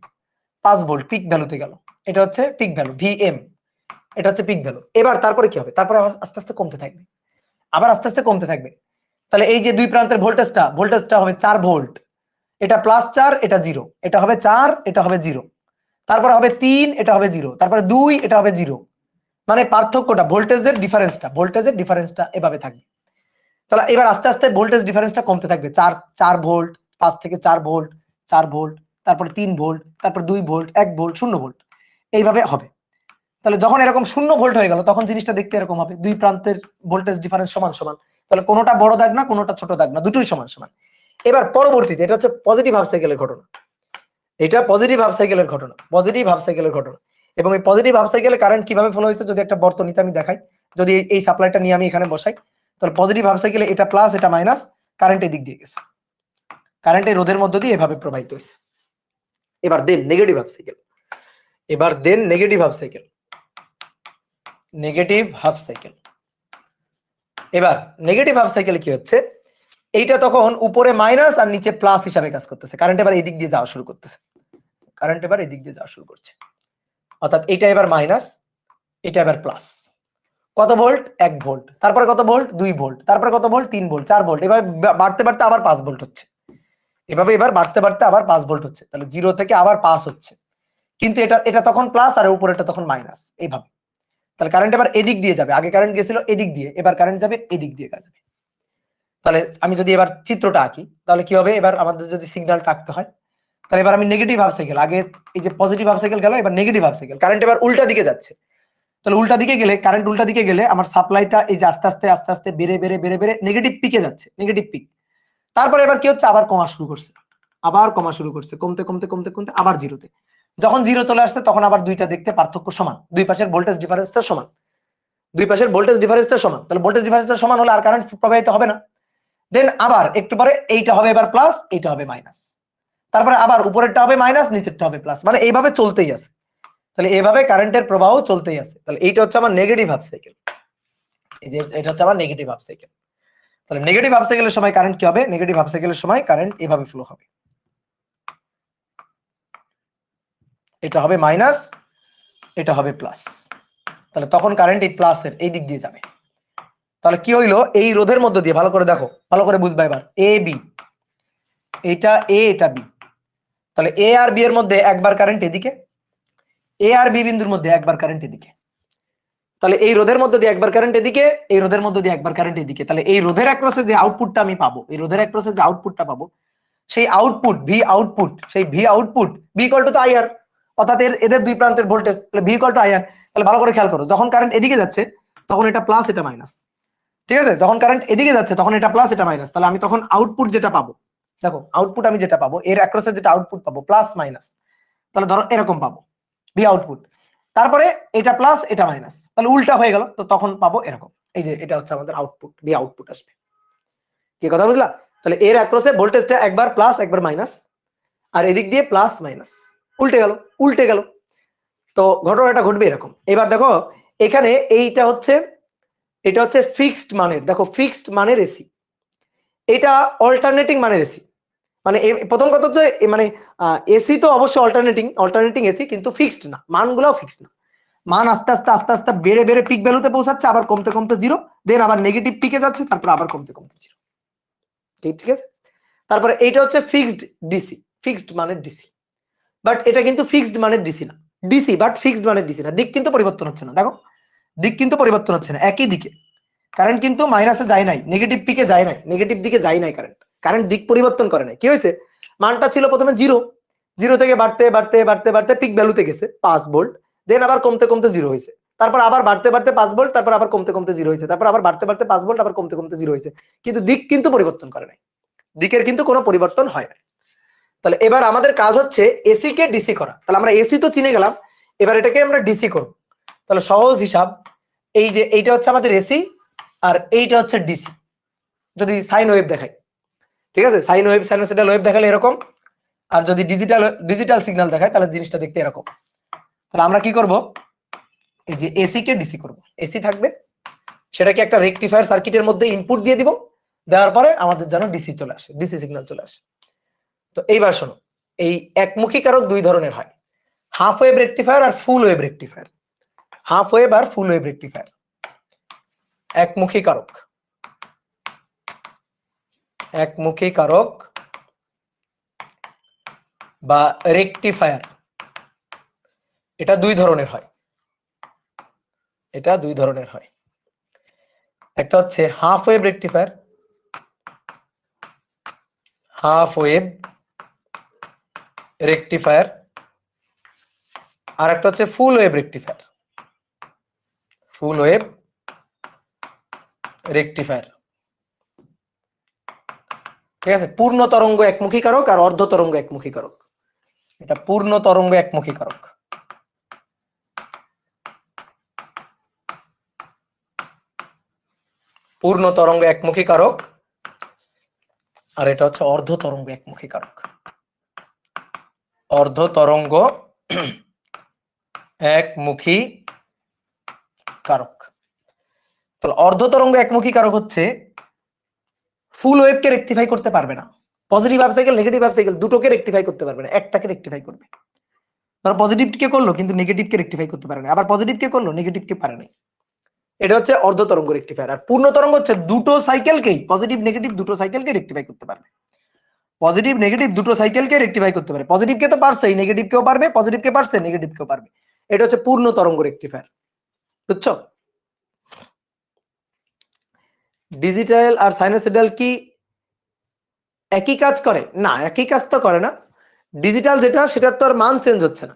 5 ভোল্ট পিক ভ্যালুতে গেল। এটা হচ্ছে পিক ভ্যালু ভিএম, এটা হচ্ছে পিক ভ্যালু। এবার তারপরে কি হবে? তারপরে আস্তে আস্তে কমতে থাকবে, আবার আস্তে আস্তে কমতে থাকবে। তাহলে এই যে দুই প্রান্তের ভোল্টেজটা হবে 4 ভোল্ট, এটা +4, এটা 0, এটা হবে 4, এটা হবে 0, তারপরে হবে 3, এটা হবে 0, তারপরে 2, এটা হবে 0। মানে পার্থক্যটা, ভোল্টেজের ডিফারেন্সটা এভাবে থাকবে। তাহলে এবার আস্তে আস্তে ভোল্টেজ ডিফারেন্সটা কমতে থাকবে, 4 ভোল্ট, 5 থেকে 4 ভোল্ট, 4 ভোল্ট, তারপরে 3 ভোল্ট, তারপর 2 ভোল্ট, 1 ভোল্ট, 0 ভোল্ট, এইভাবে হবে। তাহলে যখন এরকম 0 ভোল্ট হয়ে গেল তখন জিনিসটা দেখতে এরকম হবে, দুই প্রান্তের ভোল্টেজ ডিফারেন্স সমান সমান। তাহলে কোনোটা বড় দাগ না, কোনোটা ছোট দাগ না, দুটোই সমান সমান। এবার পরবর্তীতে, এটা হচ্ছে পজিটিভ হাফ সাইকেলের ঘটনা, এটা পজিটিভ হাফ সাইকেলের ঘটনা, পজিটিভ হাফ সাইকেলের ঘটনা। এবং এই পজিটিভ হাফ সাইকেলে কারেন্ট কিভাবে ফলো হয়েছে যদি একটা বর্তনীতে আমি দেখাই, যদি এই সাপ্লাইটা নিয়ে আমি এখানে বসাই, তাহলে পজিটিভ হাফ সাইকেলে এটা প্লাস, এটা মাইনাস, কারেন্ট এদিক দিয়ে গেছে, কারেন্ট এই রোধের মধ্য দিয়ে এভাবে প্রবাহিত হয়েছে। এবার then negative half cycle, negative half cycle, এবার নেগেটিভ হাফ সাইকেলে কি হচ্ছে, এইটা তখন উপরে মাইনাস আর নিচে প্লাস হিসাবে কাজ করতেছে, কারেন্ট এবার এদিক দিয়ে যাওয়া শুরু করতেছে, অর্থাৎ এটা এবার মাইনাস, এটা এবার প্লাস। কত ভোল্ট? 1 ভোল্ট, তারপরে কত ভোল্ট? 2 ভোল্ট, তারপরে কত ভোল্ট? 3 ভোল্ট, 4 ভোল্ট, এভাবে বাড়তে বাড়তে আবার 5 ভোল্ট হচ্ছে, এবার বাড়তে বাড়তে আবার 5 ভোল্ট হচ্ছে। তাহলে 0 থেকে আবার 5 হচ্ছে, কিন্তু এটা তখন প্লাস আর উপরেটা তখন মাইনাস, এইভাবে। তাহলে কারেন্ট এবার এদিক দিয়ে যাবে, আগে কারেন্ট গেছিল এদিক দিয়ে, এবার কারেন্ট যাবে এদিক দিয়ে যাবে। তাহলে আমি যদি এবার চিত্রটা আঁকি তাহলে কি হবে, এবার আমাদের যদি সিগন্যালটা আঁকতে হয়, তাহলে এবার আমি নেগেটিভ হাফ সাইকেল, আগে এই যে পজিটিভ হাফ সাইকেল গেল, এবার নেগেটিভ হাফ সাইকেল, কারেন্ট এবার উল্টা দিকে যাচ্ছে। তাহলে কারেন্ট উল্টা দিকে গেলে আমার সাপ্লাইটা এই যে আস্তে আস্তে বেড়ে নেগেটিভ পিকে যাচ্ছে, নেগেটিভ পিক। তারপরে এবার কি হচ্ছে, আবার কমা শুরু করছে, কমতে আবার 0-তে। যখন 0 চলে আসছে তখন আবার দুইটা দেখতে পার্থক্য সমান, দুই পাশের ভোল্টেজ ডিফারেন্সটা সমান, তাহলে ভোল্টেজ ডিফারেন্সটা সমান হলে আর কারেন্ট প্রবাহিত হবে না। দেন আবার একটু পরে এইটা হবে এবার প্লাস, এইটা হবে মাইনাস, তারপরে আবার উপরেরটা হবে মাইনাস, নিচেরটা হবে প্লাস, মানে এইভাবে চলতেই আছে। তাহলে এইভাবে কারেন্টের প্রবাহ চলতেই আছে। তাহলে এইটা হচ্ছে আমার নেগেটিভ হাফ সাইকেল, এই যে এটা হচ্ছে আমার নেগেটিভ হাফ সাইকেল। তাহলে নেগেটিভ হাফ সাইকেলের সময় কারেন্ট কি হবে? নেগেটিভ হাফ সাইকেলের সময় কারেন্ট এভাবে ফ্লো হবে, এটা হবে মাইনাস, এটা হবে প্লাস। তাহলে তখন কারেন্ট এই প্লাসের এই দিক দিয়ে যাবে। তাহলে কি হইলো, এই রোধের মধ্য দিয়ে, ভালো করে দেখো, ভালো করে বুঝবা এবার, এ বি, এটা এ, এটা বি, তাহলে এ আর বি এর মধ্যে একবার কারেন্ট এদিকে, এ আর বি বিন্দুর মধ্যে একবার কারেন্ট এদিকে। তাহলে এই রোধের মধ্যে দিয়ে একবার কারেন্ট এদিকে, এই রোধের মধ্যে দিয়ে একবার কারেন্ট এদিকে। তাহলে এই রোধের অ্যাক্রসে যে আউটপুটটা আমি পাবো, সেই আউটপুট ভি ইকুয়াল টু তো আইআর, অর্থাৎ এদের দুই প্রান্তের ভোল্টেজ, তাহলে ভি ইকুয়াল টু আইআর। তাহলে ভালো করে খেয়াল করো, যখন কারেন্ট এদিকে যাচ্ছে তখন এটা প্লাস, এটা মাইনাস, ঠিক আছে? যখন কারেন্ট এদিকে যাচ্ছে তখন এটা প্লাস, এটা মাইনাস। তাহলে আমি তখন আউটপুট যেটা পাবো, দেখো আউটপুট আমি যেটা পাবো, এর অ্যাক্রসে যেটা আউটপুট পাবো প্লাস মাইনাস, তাহলে ধরো এরকম পাবো ভি আউটপুট, তারপরে এটা প্লাস, এটা মাইনাস, তাহলে উল্টা হয়ে গেল, তো তখন পাবো এরকম, এই যে এটা হচ্ছে আমাদের আউটপুট, ভি আউটপুট আসবে। কি কথা বুঝলা? তাহলে এর অ্যাক্রসে ভোল্টেজটা একবার প্লাস একবার মাইনাস, আর এদিক দিয়ে প্লাস মাইনাস, উল্টে গেল। তো ঘটনাটা ঘটবে এরকম। এবার দেখো এখানে এটা হচ্ছে ফিক্সড মানের, দেখো ফিক্সড মানের এসি, এটা অল্টারনেটিং মানের এসি। মানে প্রথম কথা তো মানে এসি তো অবশ্যই অল্টারনেটিং এসি, কিন্তু ফিক্সড না, মানগুলোও ফিক্সড না। মান আস্তে আস্তে বেড়ে পিক ভ্যালুতে পৌঁছাচ্ছে, আবার কমতে 0, দেন আবার নেগেটিভ পিকে যাচ্ছে, তারপর আবার কমতে 0। ঠিক আছে? তারপরে এইটা হচ্ছে ফিক্সড মানের ডিসি, বাট এটা কিন্তু ফিক্সড মানের ডিসি না, ডিসি বাট ফিক্সড মানের ডিসি না। দিক কিন্তু পরিবর্তন হচ্ছে না, দেখো দিক কিন্তু পরিবর্তন হচ্ছে না, একই দিকে। কারেন্ট কিন্তু মাইনাসে যায় নাই, নেগেটিভ পিকে যায় নাই, নেগেটিভ দিকে যায় নাই, কারেন্ট দিক পরিবর্তন করে নাই। কি হয়েছে, মানটা ছিল প্রথমে 0 থেকে বাড়তে পিক ভ্যালুতে গেছে 5 ভোল্ট, দেন আবার কমতে 0 হয়েছে, তারপর আবার বাড়তে 5 ভোল্ট, তারপর আবার কমতে 0 হয়েছে, তারপর আবার বাড়তে 5 ভোল্ট, আবার কমতে 0 হয়েছে, কিন্তু দিক কিন্তু পরিবর্তন করে নাই, দিকের কিন্তু কোনো পরিবর্তন হয় না। তাহলে এবার আমাদের কাজ হচ্ছে এসি কে ডিসি করা। তাহলে আমরা এসি তো চিনে গেলাম, এবার এটাকে আমরা ডিসি করব। তাহলে সহজ হিসাব, এই যে এইটা হচ্ছে আমাদের এসি আর এইটা হচ্ছে ডিসি। যদি সাইন ওয়েভ দেখাই, ঠিক আছে, সাইন ওয়েভ সাইনোসয়েডাল ওয়েভ দেখালে এরকম, আর যদি ডিজিটাল সিগন্যাল দেখায় তাহলে জিনিসটা দেখতে এরকম। তাহলে আমরা কি করব, এই যে এসি কে ডিসি করব, এসি থাকবে, সেটাকে একটা রেকটিফায়ার সার্কিটের মধ্যে ইনপুট দিয়ে দিব, দেওয়ার পরে আমাদের যেন ডিসি চলে আসে, ডিসি সিগন্যাল চলে আসে। তো এইবার শোনো, এই একমুখী কারক দুই ধরনের হয়, হাফ ওয়েভ রেকটিফায়ার আর full wave rectifier. Half wave আর ফুল ওয়েভ রেকটিফায়ার। একমুখী কারক, একমুখী কারক বা রেকটিফায়ার, এটা দুই ধরনের হয়, এটা দুই ধরনের হয়। একটা হচ্ছে half wave rectifier, half wave rectifier, আর একটা হচ্ছে full wave rectifier, full wave rectifier. ঠিক আছে, পূর্ণ তরঙ্গ একমুখী কারক আর অর্ধ তরঙ্গ একমুখী কারক। এটা পূর্ণ তরঙ্গ একমুখী কারক, পূর্ণ তরঙ্গ একমুখী কারক, আর এটা হচ্ছে অর্ধ তরঙ্গ একমুখী কারক। অর্ধ তরঙ্গ একমুখী কারক। তাহলে অর্ধ তরঙ্গ একমুখী কারক হচ্ছে ফুল ওয়েভকে রেকটিফাই করতে পারবে না, positive half cycle negative half cycle দুটোকে রেকটিফাই করতে পারবে না, একটাকে রেকটিফাই করবে। ধরো পজিটিভকে করলো কিন্তু নেগেটিভকে রেকটিফাই করতে পারে না, আবার পজিটিভকে করলো নেগেটিভকে পারে না। এটা হচ্ছে অর্ধ তরঙ্গ রেকটিফায়ার। আর পূর্ণ তরঙ্গ হচ্ছে দুটো সাইকেলকেই, পজিটিভ নেগেটিভ দুটো সাইকেলকে রেকটিফাই করতে পারবে, পজিটিভ নেগেটিভ দুটো সাইকেলকে রেকটিফাই করতে পারে, পজিটিভকে তো পারছেই, নেগেটিভকেও পারবে, পজিটিভকে পারছে নেগেটিভকেও পারবে। এটা হচ্ছে পূর্ণ তরঙ্গ রেকটিফায়ার, বুঝছো? ডিজিটাল আর সাইনোসয়েডাল কি একই কাজ করে? না, একই কাজ তো করে না। ডিজিটাল যেটা, সেটার তো আর মান চেঞ্জ হচ্ছে না,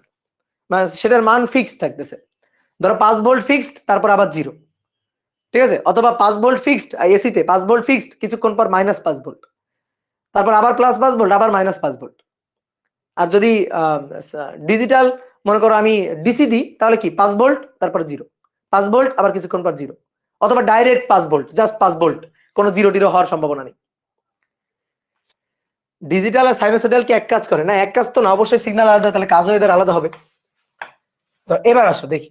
মানে সেটার মান ফিক্সড থাকতেছে। ধরো 5 ভোল্ট ফিক্সড, তারপর আবার 0, ঠিক আছে? অথবা 5 ভোল্ট ফিক্সড, এসিতে 5 ভোল্ট ফিক্সড, কিছুক্ষণ পর -5 ভোল্ট, তারপর আবার +5 ভোল্ট, আবার -5 ভোল্ট। আর যদি ডিজিটাল মনে করো আমি ডিসি দিই, তাহলে কি 5 ভোল্ট তারপর 0, 5 ভোল্ট আবার কিছুক্ষণ পর 0, অথবা ডাইরেক্ট 5 ভোল্ট, জাস্ট 5 ভোল্ট, কোনো 0 হওয়ার সম্ভাবনা নেই। ডিজিটাল আর সাইনোসয়েডাল কি এক কাজ করে? না, এক কাজ তো না, অবশ্যই সিগন্যাল আলাদা, তাহলে কাজও এদের আলাদা হবে। তো এবার আসো দেখি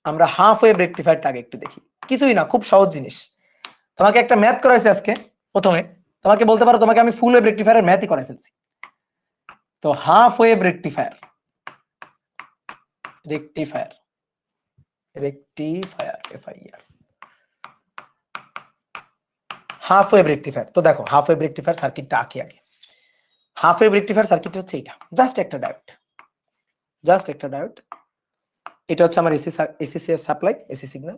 আমরা হাফ ওয়েভ রেকটিফায়ারটা আগে একটু দেখি। কিছুই না, খুব সহজ জিনিস। তোমাকে একটা ম্যাথ করাইছে আজকে, প্রথমে তোমাকে বলতে পারো তোমাকে আমি ফুল ওয়েভ রেকটিফায়ারের ম্যাথই করাই ফেলছি। তো half wave rectifier, rectifier, rectifier, FIR, half wave rectifier. তো দেখো হাফ ওয়েভ রেকটিফায়ার সার্কিটটা আঁকি আগে। হাফ ওয়েভ রেকটিফায়ার সার্কিট হচ্ছে এটা, জাস্ট একটা ডায়োড, জাস্ট একটা ডায়োড। এটা হচ্ছে আমার এসি সাপ্লাই, এসি সিগন্যাল।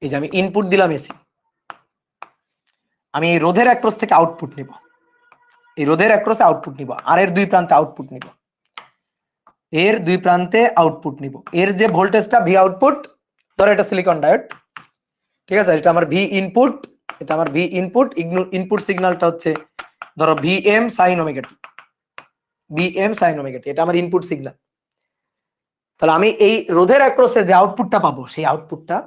এই যে আমি ইনপুট দিলাম এসি, আমি এই রোধের অ্যাক্রস থেকে আউটপুট নিব, এই রোধের অ্যাক্রসে আউটপুট নিব, আর এর দুই প্রান্তে আউটপুট নিব, এর দুই প্রান্তে আউটপুট নিব। এর যে ভোল্টেজটা ভি আউটপুট, ধরো এটা সিলিকন ডায়োড, ঠিক আছে? এটা আমার ভি ইনপুট, এটা আমার ভি ইনপুট, ইনপুট সিগন্যালটা হচ্ছে ধরো ভিএম সাইন ওমেগা টি, ভিএম সাইন ওমেগা টি, এটা আমার ইনপুট সিগন্যাল। তাহলে আমি এই রোধের অ্যাক্রসে যে আউটপুটটা পাবো, সেই আউটপুটটা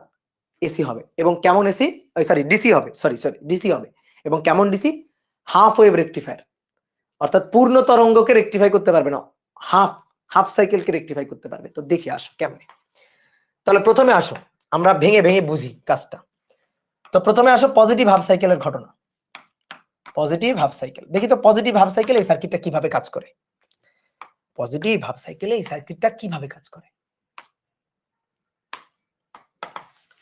এসি হবে। এবং কেমন এসি? সরি ডিসি হবে, সরি ডিসি হবে। এবং কেমন ডিসি? হাফ ওয়েভ রেকটিফায়ার, অর্থাৎ পূর্ণ তরঙ্গকে রেকটিফাই করতে পারবে না, হাফ সাইকেলকে রেকটিফাই করতে পারবে। তো দেখি আসো কেমনে। তাহলে প্রথমে আসো আমরা ভেঙে ভেঙে বুঝি কাজটা। তো প্রথমে আসো পজিটিভ হাফ সাইকেলের ঘটনা। পজিটিভ হাফ সাইকেল দেখি তো, পজিটিভ হাফ সাইকেল এই সার্কিটটা কিভাবে কাজ করে। পজিটিভ হাফ সাইকেলে এই সার্কিটটা কিভাবে কাজ করে,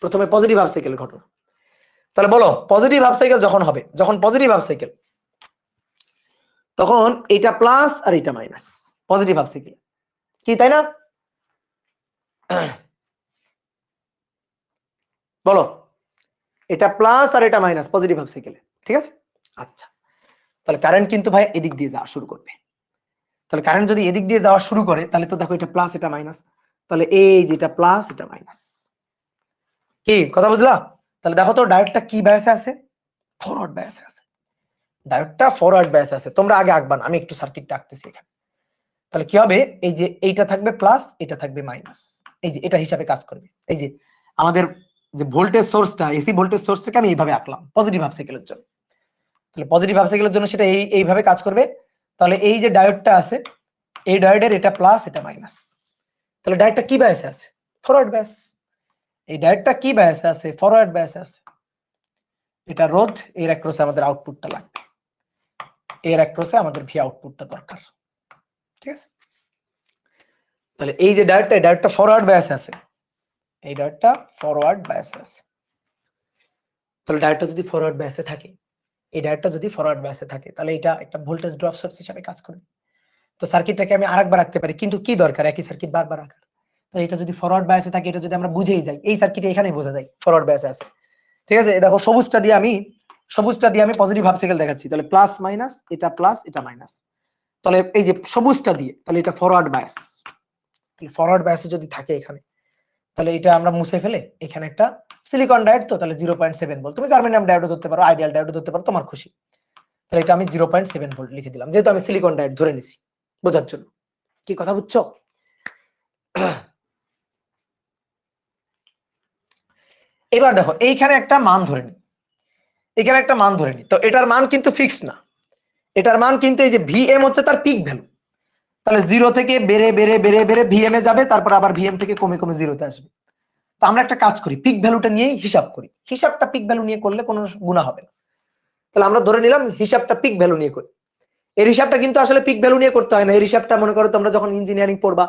প্রথমে পজিটিভ হাফ সাইকেলের ঘটনা। তাহলে বলো, পজিটিভ হাফ সাইকেল যখন হবে, যখন পজিটিভ হাফ সাইকেল, তখন এটা প্লাস আর এটা মাইনাস, পজিটিভ হাফ সাইকেল কি, তাই না? বলো, এটা প্লাস আর এটা মাইনাস পজিটিভ হাফ সাইকেলে, ঠিক আছে? আচ্ছা, তাহলে কারেন্ট কিন্তু ভাই এদিক দিয়ে যাওয়া শুরু করবে। তাহলে কারেন্ট যদি এদিক দিয়ে যাওয়া শুরু করে, তাহলে তো দেখো এটা প্লাস এটা মাইনাস, তাহলে এই যেটা প্লাস এটা মাইনাস, কি কথা বুঝলা? তাহলে দেখো তো ডায়োডটা কি বায়াসে আছে, ফরওয়ার্ড বায়াসে আছে, ডায়োডটা ফরওয়ার্ড বায়াসে আছে। তোমরা আগে আঁকবা না, আমি একটু সার্কিটটা আঁকতেছি এখানে। তাহলে কি হবে, এই যে এইটা থাকবে প্লাস, এটা থাকবে মাইনাস, এই যে এটা হিসাবে কাজ করবে। এই যে আমাদের যে ভোল্টেজ সোর্সটা, এসি ভোল্টেজ সোর্সটাকে আমি এইভাবে আঁকলাম পজিটিভ হাফ সাইকেলের জন্য। তাহলে পজিটিভ হাফ সাইকেলের জন্য সেটা এইভাবে কাজ করবে। তাহলে এই যে ডায়োডটা আছে, এই ডায়োডের এটা প্লাস এটা মাইনাস। তাহলে ডায়োডটা কি বায়াসে আছে? Forward bias. এই ডায়োডটা কি বায়াসে আছে? ফরওয়ার্ড বায়াসে আছে। এটা রোধ, এর অ্যাক্রসে আমাদের আউটপুটটা লাগবে, এর অ্যাক্রসে আমাদের ভি আউটপুটটা দরকার। ঠিক আছে, তাহলে এই যে ডায়োডটা ফরওয়ার্ড বায়াসে আছে, এই ডায়োডটা ফরওয়ার্ড বায়াসে আছে। তাহলে ডায়োডটা যদি ফরওয়ার্ড বায়াসে থাকে, এই ডায়োডটা যদি ফরওয়ার্ড বায়াসে থাকে, তাহলে এটা একটা ভোল্টেজ ড্রপ সোর্স হিসেবে কাজ করবে। তো সার্কিটটাকে আমি আরেকবার রাখতে পারি, কিন্তু কি দরকার একই সার্কিট বারবার রাখার? তো এটা যদি ফরওয়ার্ড বায়াসে থাকে, এটা যদি আমরা বুঝেই যাই, এই সার্কিটে এখানেই বোঝা যায় ফরওয়ার্ড বায়াসে আছে। ঠিক আছে, দেখো সবুজটা দিয়ে আমি পজিটিভ হাফ সাইকেল দেখাচ্ছি। তাহলে প্লাস মাইনাস, এটা প্লাস এটা মাইনাস। তাহলে এই যে সবুজটা দিয়ে, তাহলে এটা ফরওয়ার্ড বায়াস। তাহলে ফরওয়ার্ড বায়াসে যদি থাকে এখানে, তাহলে এটা আমরা মুছে ফেলে এখানে একটা সিলিকন ডায়োড, তো তাহলে 0.7 ভোল্ট। তুমি জার্মেনিয়াম ডায়োডও ধরতে পারো, আইডিয়াল ডায়োডও ধরতে পারো, তোমার খুশি। তাহলে এটা আমি 0.7 ভোল্ট লিখে দিলাম, যেহেতু আমি সিলিকন ডায়োড ধরে নিছি বোঝার জন্য। কি কথা বুঝছো? এবার দেখো এইখানে একটা মান ধরে নি, এখানে একটা মান ধরে নি। তো এটার মান কিন্তু ফিক্সড না, এটার মান কিন্তু এই যে ভিএম হচ্ছে তার পিক ভ্যালু। তাহলে 0 থেকে বেড়ে বেড়ে বেড়ে বেড়ে ভিএম এ যাবে, তারপর আবার ভিএম থেকে কমে কমে 0-তে আসবে। তো আমরা একটা কাজ করি, পিক ভ্যালুটা নিয়েই হিসাব করি। হিসাবটা পিক ভ্যালু নিয়ে করলে কোনো গুণা হবে না। তাহলে আমরা ধরে নিলাম হিসাবটা পিক ভ্যালু নিয়ে করি। এর হিসাবটা কিন্তু আসলে পিক ভ্যালু নিয়ে করতে হয় না। এর হিসাবটা মনে করো তোমরা যখন ইঞ্জিনিয়ারিং পড়বা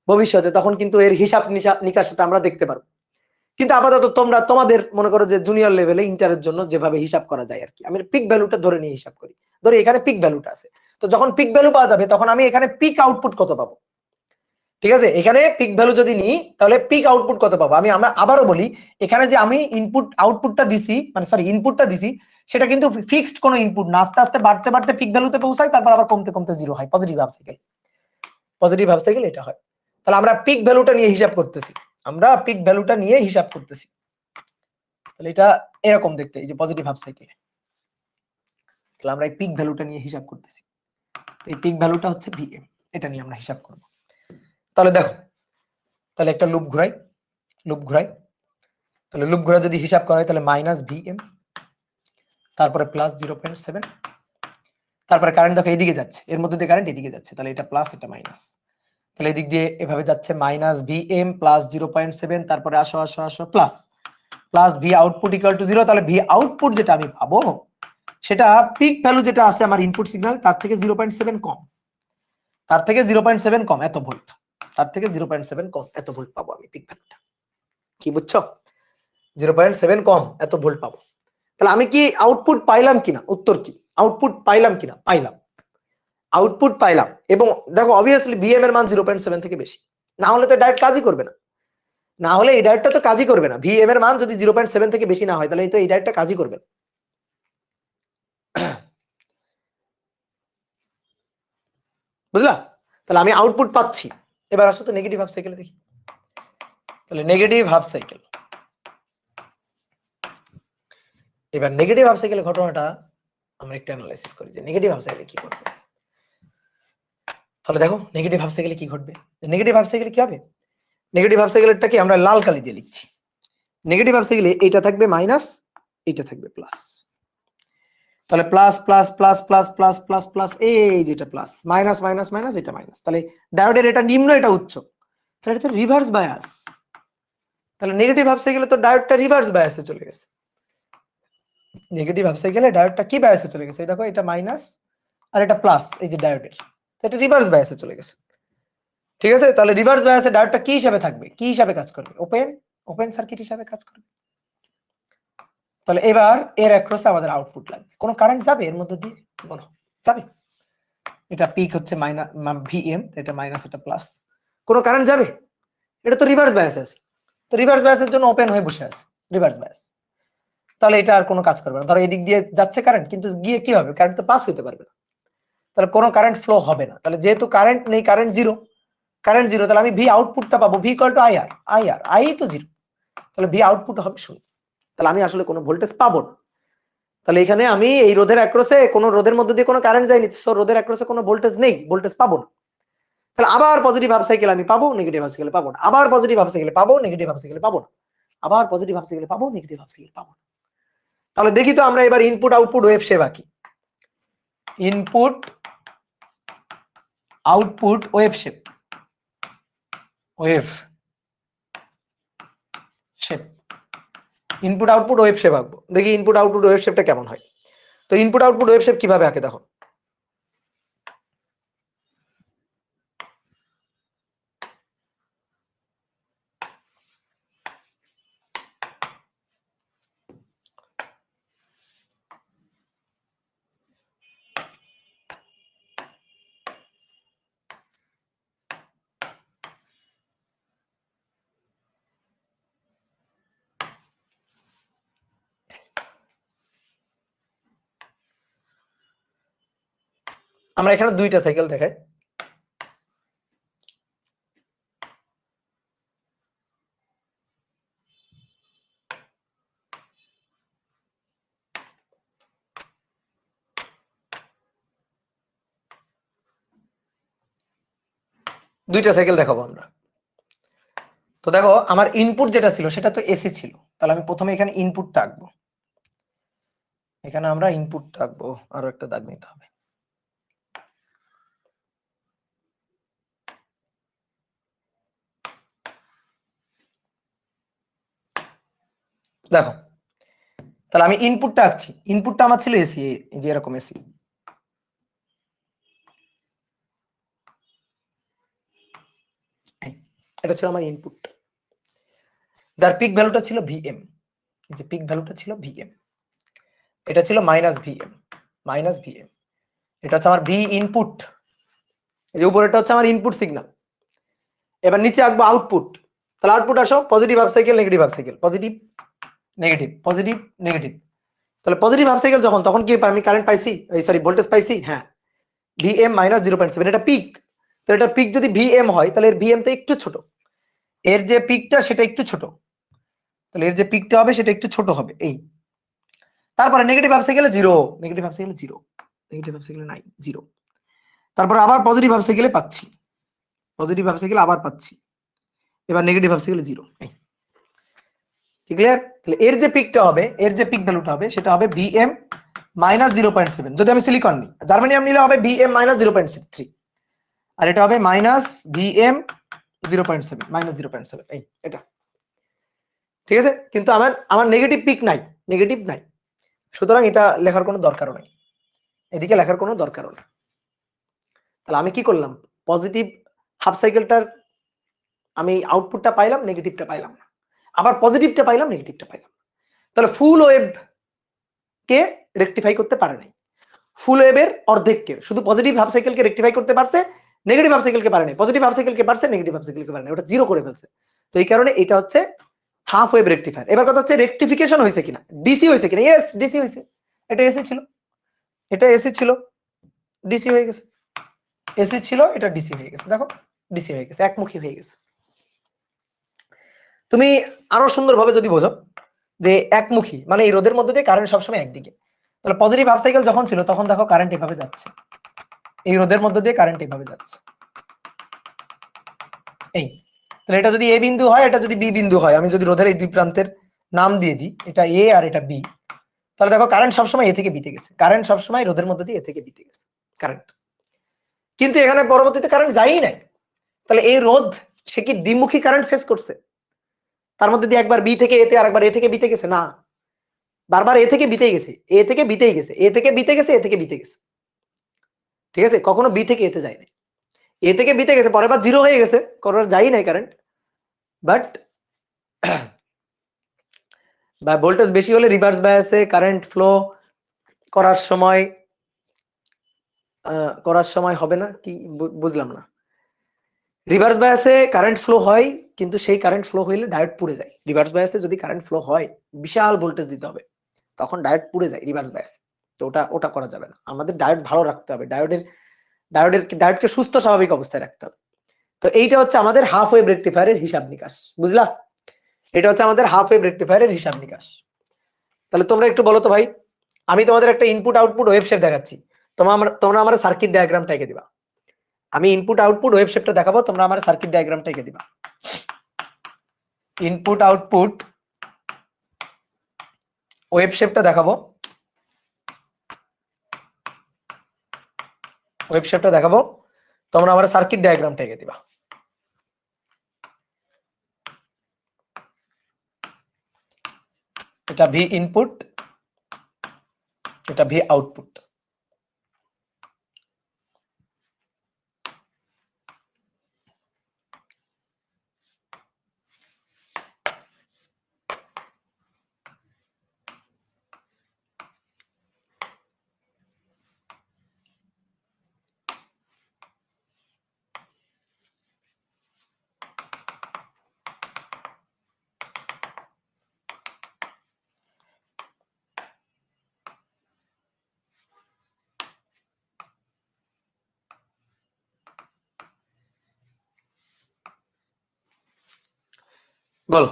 ভবিষ্যতে, তখন কিন্তু এর হিসাব নিকাশটা আমরা দেখতে পারবো। কিন্তু আপাতত তোমরা তোমাদের মনে করো যে জুনিয়র লেভেলে ইন্টারের জন্য যেভাবে হিসাব করা যায় আর কি, আমি পিক ভ্যালুটা ধরে নিয়ে হিসাব করি। ধরি এখানে পিক ভ্যালুটা আছে, তো যখন পিক ভ্যালু পাওয়া যাবে তখন আমি এখানে পিক আউটপুট কত পাবো। ঠিক আছে, এখানে পিক ভ্যালু যদি নিই তাহলে পিক আউটপুট কত পাবো। আমি আবারও বলি, এখানে যে আমি আউটপুটটা দিছি, মানে সরি ইনপুটটা দিছি, সেটা কিন্তু ফিক্সড কোনো ইনপুট না, আস্তে আস্তে বাড়তে বাড়তে পিক ভ্যালুতে পৌঁছায়, তারপর আবার কমতে কমতে 0 হয়। Positive half cycle, positive half cycle এটা হয়। তাহলে আমরা পিক ভ্যালুটা নিয়ে হিসাব করতেছি, আমরা পিক ভ্যালুটা নিয়ে হিসাব করতেছি। তাহলে এটা এরকম দেখতে, এই যে পজিটিভ হাফ সাইকেল। তাহলে আমরা এই পিক ভ্যালুটা নিয়ে হিসাব করতেছি, এই পিক ভ্যালুটা হচ্ছে ভিএম, এটা নিয়ে আমরা হিসাব করব। তাহলে দেখো, তাহলে একটা লুপ ঘুরাই, তাহলে লুপ ঘুরা যদি হিসাব করা হয়, তাহলে মাইনাস ভিএম, তারপরে প্লাস 0.7, তারপরে কারেন্ট দেখো এদিকে যাচ্ছে, এর মধ্যে দিয়ে কারেন্ট এদিকে যাচ্ছে, তাহলে এটা প্লাস এটা মাইনাস। তাহলে এদিক দিয়ে এভাবে যাচ্ছে মাইনাস ভিএম প্লাস 0.7, তারপরে আসো আসো আসো plus V output equal to 0। তাহলে ভি আউটপুট যেটা আমি পাবো, সেটা পিক ভ্যালু যেটা আছে আমার ইনপুট সিগন্যাল, তার থেকে 0.7 কম, তার থেকে 0.7 কম, এত ভোল্ট, তার থেকে 0.7 কম এত ভোল্ট পাবো আমি পিক ভ্যালুটা। কি বুঝছো? 0.7 কম এত ভোল্ট পাবো। তাহলে আমি কি আউটপুট পাইলাম কিনা? উত্তর কি, আউটপুট পাইলাম কিনা? পাইলাম, আউটপুট পাইলাম। এবং দেখো অবভিয়াসলি ভিএম এর মান 0.7 থেকে বেশি, না হলে তো ডায়োড কাজই করবে না, না হলে এই ডায়োডটা তো কাজই করবে না। ভিএম এর মান যদি 0.7 থেকে বেশি না হয়, তাহলে তো এই ডায়োডটা কাজই করবে না। বুঝলা? তাহলে আমি আউটপুট পাচ্ছি। এবার আসো তো নেগেটিভ হাফ সাইকেলে দেখি। তাহলে নেগেটিভ হাফ সাইকেল, এবার নেগেটিভ হাফ সাইকেলের ঘটনাটা আমরা একটু অ্যানালাইসিস করি যে নেগেটিভ হাফ সাইকেলে কি ঘটবে। তাহলে দেখো নেগেটিভ হাফ সাইকেলে কি ঘটবে। নেগেটিভ হাফ সাইকেলে কি হবে? নেগেটিভ হাফ সাইকেলেরটা কি আমরা লাল কালি দিয়ে লিখছি। নেগেটিভ হাফ সাইকেলে এইটা থাকবে মাইনাস, এইটা থাকবে প্লাস। তাহলে plus plus plus plus plus plus plus, এই যেটা প্লাস, মাইনাস মাইনাস মাইনাস, এটা মাইনাস। তাহলে ডায়োডের এটা নিম্ন এটা উচ্চ, তাহলে এটা তো রিভার্স বায়াস। তাহলে নেগেটিভ হাফ সাইকেলে তো ডায়োডটা রিভার্স বায়াসে চলে গেছে। নেগেটিভ হাফ সাইকেলে ডায়োডটা কি বায়াসে চলে গেছে? দেখো এটা মাইনাস আর এটা প্লাস, এই যে ডায়োডের, এটা রিভার্স বায়াসে চলে গেছে। ঠিক আছে, তাহলে রিভার্স বায়াসে ডায়োডটা কি হিসাবে থাকবে, কি হিসাবে কাজ করবে? ওপেন সার্কিট হিসাবে কাজ করবে। তাহলে এবার এর অ্যাক্রসে আমাদের আউটপুট লাগবে, কোন কারেন্ট যাবে এর মধ্যে দিয়ে? বলো, যাবে? এটা পিক হচ্ছে মাইনাস ভিএম, এটা মাইনাস এটা প্লাস, কোন কারেন্ট যাবে? এটা তো রিভার্স বায়াস আছে, তো রিভার্স বায়াসের জন্য ওপেন হয়ে বসে আছে রিভার্স বায়াস। তাহলে এটা আর কোনো কাজ করবে না। ধরো এদিক দিয়ে যাচ্ছে কারেন্ট, কিন্তু গিয়ে কি হবে? কারেন্ট তো পাস হতে পারবে না, তাহলে কোনো কারেন্ট ফ্লো হবে না। তাহলে যেহেতু কারেন্ট নেই, কারেন্ট জিরো, তাহলে আমি ভি আউটপুটটা পাবো V equal two IR, I তো জিরো, তাহলে ভি আউটপুট হবে শূন্য। তাহলে আমি আসলে কোনো ভোল্টেজ পাবো না। তাহলে এখানে আমি এই রোধের অ্যাক্রসে, কোনো রোধের মধ্যে দিয়ে কোনো কারেন্ট যায়নি, সো রোধের অ্যাক্রসে কোনো ভোল্টেজ নেই, ভোল্টেজ পাবো না। তাহলে আবার পজিটিভ হাফ সাইকেল আমি পাবো, নেগেটিভ হাফ সাইকেল পাবো না, আবার পজিটিভ হাফ সাইকেল পাবো, নেগেটিভ হাফ সাইকেল পাবো না, আবার পজিটিভ হাফ সাইকেল পাবো, নেগেটিভ হাফ সাইকেল পাবো না। তাহলে দেখি তো আমরা এবার ইনপুট আউটপুট ওয়েভ শেপ আঁকি। Input output wave shape, wave shape, input output wave shape আঁকবো। দেখি ইনপুট আউটপুট ওয়েভ শেপটা কেমন হয়। তো ইনপুট আউটপুট ওয়েভ শেপ কিভাবে আঁকে দেখো। আমরা এখানে দুইটা সাইকেল দেখাই। দুইটা সাইকেল দেখাবো আমরা। তো দেখো আমার ইনপুট যেটা ছিল সেটা তো এসি ছিল, তাহলে আমি প্রথমে এখানে ইনপুটটা আঁকবো। এখানে আমরা ইনপুটটা আঁকবো, আরো একটা দাগ নিতে হবে। দেখো তাহলে আমি ইনপুটটা আঁকছি, ইনপুটটা আমার ছিল এসি, এই যে এরকম এসি। এটা ছিল আমার ইনপুট, যার পিক ভ্যালুটা ছিল ভিএম, এই যে পিক ভ্যালুটা ছিল ভিএম, এটা ছিল মাইনাস ভিএম, মাইনাস ভিএম। এটা হচ্ছে আমার ভি ইনপুট, এই যে উপরেটা হচ্ছে আমার ইনপুট সিগন্যাল। এবার নিচে আঁকবো আউটপুট। তাহলে আউটপুট আসো, positive half cycle, negative half cycle, positive negative, positive negative. তাহলে পজিটিভ হাফ সাইকেল যখন, তখন কি আমি কারেন্ট পাইছি, এই সরি ভোল্টেজ পাইছি, হ্যাঁ ভিএম মাইনাস 0.7, এটা পিক। তাহলে এটা পিক যদি ভিএম হয় তাহলে এর ভিএম টা একটু ছোট, এর যে পিকটা সেটা একটু ছোট, তাহলে এর যে পিকটা হবে সেটা একটু ছোট হবে এই। তারপরে নেগেটিভ হাফ সাইকেলে 0, নেগেটিভ হাফ সাইকেলে 0, নেগেটিভ হাফ সাইকেলে নাই 0। তারপর আবার পজিটিভ হাফ সাইকেলে পাচ্ছি, পজিটিভ হাফ সাইকেলে আবার পাচ্ছি, এবার নেগেটিভ হাফ সাইকেলে 0। ঠিক ক্লিয়ার? তাহলে এর যে পিকটা হবে, এর যে পিক ভ্যালুটা হবে সেটা হবে ভিএম মাইনাস 0.7। যদি আমি সিলিকন নিই, জার্মানিয়াম নিলে হবে ভিএম মাইনাস 0.3, আর এটা হবে মাইনাস ভিএম 0.7, মাইনাস 0.7 এই এটা। ঠিক আছে, কিন্তু আমার আমার নেগেটিভ পিক নাই, নেগেটিভ নাই, সুতরাং এটা লেখার কোনো দরকারও নাই, এদিকে লেখার কোনো দরকারও নেই। তাহলে আমি কি করলাম, পজিটিভ হাফ সাইকেলটার আমি আউটপুটটা পাইলাম, নেগেটিভটা পাইলাম না, আবার পজিটিভটা পাইলাম, নেগেটিভটা পাইলাম। তাহলে ফুল ওয়েভ কে রেকটিফাই করতে পারে নাই, ফুল ওয়েভের অর্ধেককে, শুধু পজিটিভ হাফ সাইকেলকে রেকটিফাই করতে পারছে, নেগেটিভ হাফ সাইকেলকে পারে নাই, পজিটিভ হাফ সাইকেলকে পারছে, নেগেটিভ হাফ সাইকেলকে পারে নাই, ওটা জিরো করে ফেলছে। তো এই কারণে এটা হচ্ছে হাফ ওয়েভ রেকটিফায়ার। এবার কথা হচ্ছে রেকটিফিকেশন হয়েছে কিনা, ডিসি হয়েছে কিনা। ইয়েস, ডিসি হয়েছে। এটা এসি ছিল, এটা এসি ছিল, ডিসি হয়ে গেছে, এসি ছিল, এটা ডিসি হয়ে গেছে। দেখো ডিসি হয়ে গেছে, একমুখী হয়ে গেছে। তুমি আরো সুন্দরভাবে যদি বোঝো যে একমুখী মানে এই রোধের মধ্যে দিয়ে কারেন্ট সবসময় একদিকে, তাহলে পজিটিভ হাফ সাইকেল যখন ছিল তখন দেখো কারেন্ট এভাবে যাচ্ছে, এই রোধের মধ্যে দিয়ে কারেন্ট এভাবে যাচ্ছে এই। তাহলে এটা যদি এ বিন্দু হয়, এটা যদি বি বিন্দু হয়, আমি যদি রোধের এই দুই প্রান্তের নাম দিয়ে দিই, এটা এ আর এটা বি, তাহলে দেখো কারেন্ট সবসময় এ থেকে বিতে গেছে, কারেন্ট সবসময় রোধের মধ্যে দিয়ে এ থেকে বিতে গেছে কারেন্ট। কিন্তু এখানে পরবর্তীতে কারেন্ট যায়ই নাই, তাহলে এই রোধ সে কি দ্বিমুখী কারেন্ট ফেস করছে, তার মধ্যে দিয়ে একবার বি থেকে এতে আর একবার এ থেকে বিতে গেছে না, বারবার এ থেকে বিতেই গেছে, এ থেকে বিতেই গেছে, এ থেকে বিতে গেছে, এ থেকে বিতে গেছে। ঠিক আছে, কখনো বি থেকে এতে যায় না, এ থেকে বিতে গেছে, পরের বার জিরো হয়ে গেছে, কোনো যাই নাই কারেন্ট। বাট বা ভোল্টেজ বেশি হলে রিভার্স বায়াসে কারেন্ট ফ্লো করার সময় হবে না কি, বুঝলাম না। রিভার্স বায়াসে কারেন্ট ফ্লো হয়, কিন্তু সেই কারেন্ট ফ্লো হইলে ডায়োড পুড়ে যায়। রিভার্স বায়াসে যদি কারেন্ট ফ্লো হয়, বিশাল ভোল্টেজ দিতে হবে, তখন ডায়োড পুড়ে যায় রিভার্স বায়াসে। তো ওটা ওটা করা যাবে না, আমাদের ডায়োড ভালো রাখতে হবে, ডায়োডকে সুস্থ স্বাভাবিক অবস্থায় রাখতে হবে। তো এইটা হচ্ছে আমাদের হাফ ওয়েভ রেকটিফায়ারের হিসাব নিকাশ, বুঝলা? এটা হচ্ছে আমাদের হাফ ওয়েভ রেকটিফায়ারের হিসাব নিকাশ। তাহলে তোমরা একটু বলো তো ভাই, আমি তোমাদের একটা ইনপুট আউটপুট ওয়েভ শেপ দেখাচ্ছি, তোমরা আমার সার্কিট ডায়াগ্রামটা এঁকে দিবা। আমি ইনপুট আউটপুট ওয়েভ শেপটা দেখাবো, তোমরা আমার সার্কিট ডায়াগ্রামটা এঁকে দিবা। ইনপুট আউটপুট ওয়েভ শেপটা দেখাবো, ওয়েব শেপটা দেখাবো, তোমরা আমার সার্কিট ডায়াগ্রামটা এঁকে দিবা। এটা ভি ইনপুট, এটা ভি আউটপুট। বলো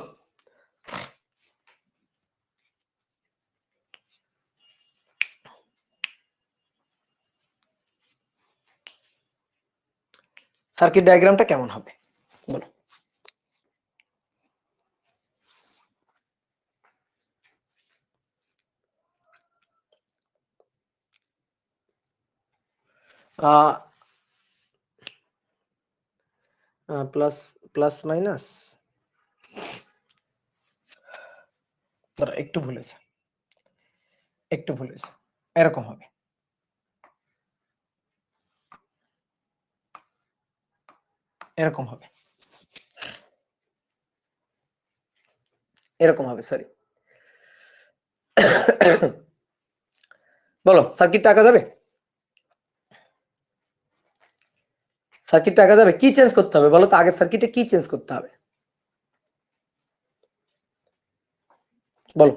সার্কিট ডায়াগ্রামটা কেমন হবে বলো। প্লাস প্লাস মাইনাস একটু ভুলেছে, একটু ভুলেছে, এরকম হবে। এরকম হবে, এরকম হবে, সরি। বলো সার্কিটটা আঁকা যাবে? সার্কিটটা আঁকা যাবে? কি চেঞ্জ করতে হবে বলো তো, আগে সার্কিটে কি চেঞ্জ করতে হবে বলো।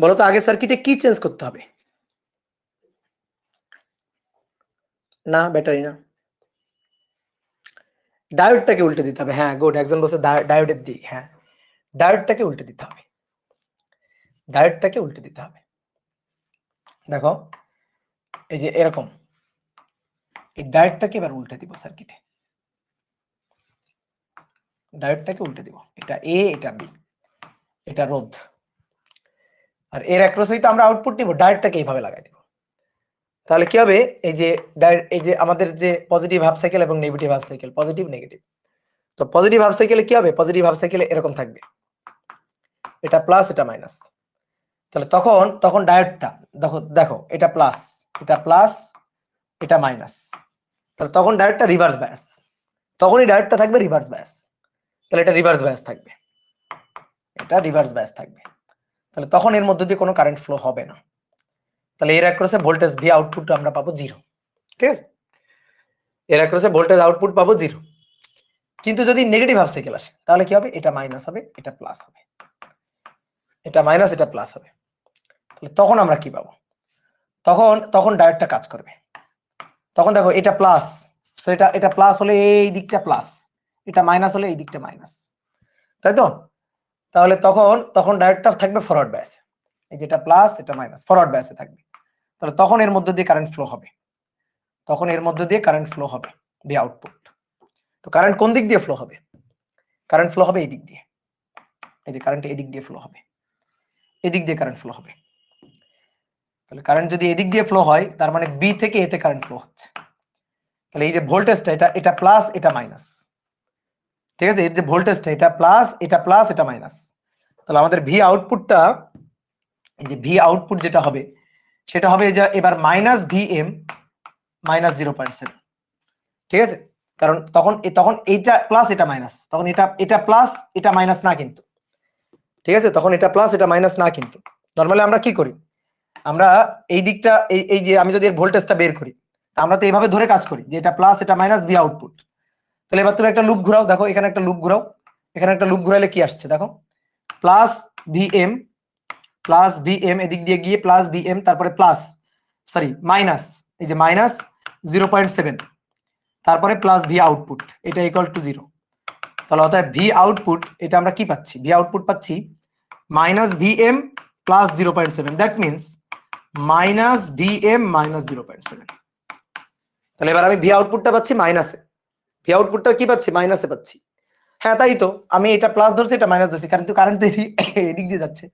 বলো তো আগে সার্কিটে কি চেঞ্জ করতে হবে? না, ব্যাটারি না, ডায়োডটাকে উল্টে দিতে হবে। হ্যাঁ গুড, একজন বলছে ডায়োডের দিক। হ্যাঁ, ডায়োডটাকে উল্টে দিতে হবে, ডায়োডটাকে উল্টে দিতে হবে। দেখো এই যে এরকম, এই ডায়োডটাকে এবার উল্টে দিব সার্কিটে, ডায়োডটাকে উল্টে দিব। এটা এ, এটা বি, এটা রোধ, আর এর অ্যাক্রসেই তো আমরা আউটপুট নিব। ডায়োডটাকে এইভাবে লাগাই দিব। তাহলে কি হবে, এই যে এই যে আমাদের যে পজিটিভ হাফ সাইকেল এবং negative half cycle, positive negative, তো পজিটিভ হাফ সাইকেলে কি হবে, পজিটিভ হাফ সাইকেলে এরকম থাকবে, এটা প্লাস এটা মাইনাস। তাহলে তখন তখন ডায়োডটা দেখো, দেখো এটা প্লাস, এটা প্লাস, এটা মাইনাস, তাহলে তখন ডায়োডটা রিভার্স বায়াস, তখনই ডায়োডটা থাকবে রিভার্স বায়াস। তাহলে এটা রিভার্স বায়াস থাকবে, এটা রিভার্স বায়াস থাকবে। তাহলে তখন এর মধ্যে দিয়ে কোনো কারেন্ট ফ্লো হবে না। তাহলে এর অ্যাক্রসে ভোল্টেজ ভি আউটপুট আমরা পাবো 0, ঠিক আছে? এর অ্যাক্রসে ভোল্টেজ আউটপুট পাবো 0। কিন্তু যদি নেগেটিভ হাফ সাইকেল আসে তাহলে কি হবে, এটা মাইনাস হবে, এটা প্লাস হবে, এটা মাইনাস, এটা প্লাস হবে। তাহলে তখন আমরা কি পাবো, তখন তখন ডায়োডটা কাজ করবে। তখন দেখো এটা প্লাস, তো এটা প্লাস হলে এই দিকটা প্লাস, এটা মাইনাস হলে এই দিকটা মাইনাস, তাই তো? তাহলে তখন তখন ডায়োডটা থাকবে ফরওয়ার্ড বায়াসে, এই যেটা প্লাস এটা মাইনাস ফরওয়ার্ড বায়াসে থাকবে। তাহলে তখন এর মধ্যে দিয়ে কারেন্ট ফ্লো হবে, তখন এর মধ্যে দিয়ে কারেন্ট ফ্লো হবে ভি আউটপুট। তো কারেন্ট কোন দিক দিয়ে ফ্লো হবে, কারেন্ট ফ্লো হবে এই দিক দিয়ে, এই যে কারেন্ট এই দিক দিয়ে ফ্লো হবে, এদিক দিয়ে কারেন্ট ফ্লো হবে। তাহলে কারেন্ট যদি এদিক দিয়ে ফ্লো হয় তার মানে বি থেকে এতে কারেন্ট ফ্লো হচ্ছে। তাহলে এই যে ভোল্টেজটা, এটা প্লাস এটা মাইনাস, ঠিক আছে? এর যে ভোল্টেজটা, এটা প্লাস এটা প্লাস এটা মাইনাস। তাহলে আমাদের ভি আউটপুটটা, এই যে ভি আউটপুট যেটা হবে সেটা হবে যে এবার মাইনাস ভি এম মাইনাস 0.7, ঠিক আছে? কারণ তখন তখন এইটা প্লাস এটা মাইনাস, তখন এটা প্লাস এটা মাইনাস না কিন্তু, ঠিক আছে? তখন এটা প্লাস এটা মাইনাস না কিন্তু। নরমালি আমরা কি করি, আমরা এই দিকটা এই যে আমি যদি এর ভোল্টেজটা বের করি, আমরা তো এইভাবে ধরে কাজ করি যে এটা প্লাস এটা মাইনাস ভি আউটপুট। তাহলে এবার তুমি একটা লুপ ঘোরাও, দেখো এখানে একটা লুপ ঘোরাও, এখানে একটা লুপ ঘোরালে কি আসছে দেখো, প্লাস ভিএম এদিক দিয়ে গিয়ে প্লাস ভিএম, তারপরে প্লাস সরি মাইনাস, এই যে মাইনাস 0.7, তারপরে প্লাস ভি আউটপুট, এটা ইকুয়াল টু 0। তাহলে অর্থাৎ ভি আউটপুট এটা আমরা কি পাচ্ছি, ভি আউটপুট পাচ্ছি minus VM plus 0.7, that means minus VM minus 0.7। তাহলে এবার আমি ভি আউটপুটটা পাচ্ছি মাইনাসে, ভি আউটপুটটা কি পাচ্ছি, মাইনাসে পাচ্ছি। হ্যাঁ তাই তো, আমি এটা প্লাস ধরছি এটা মাইনাস ধরছি, কারণ তো কারেন্ট এদিক দিয়ে যাচ্ছে,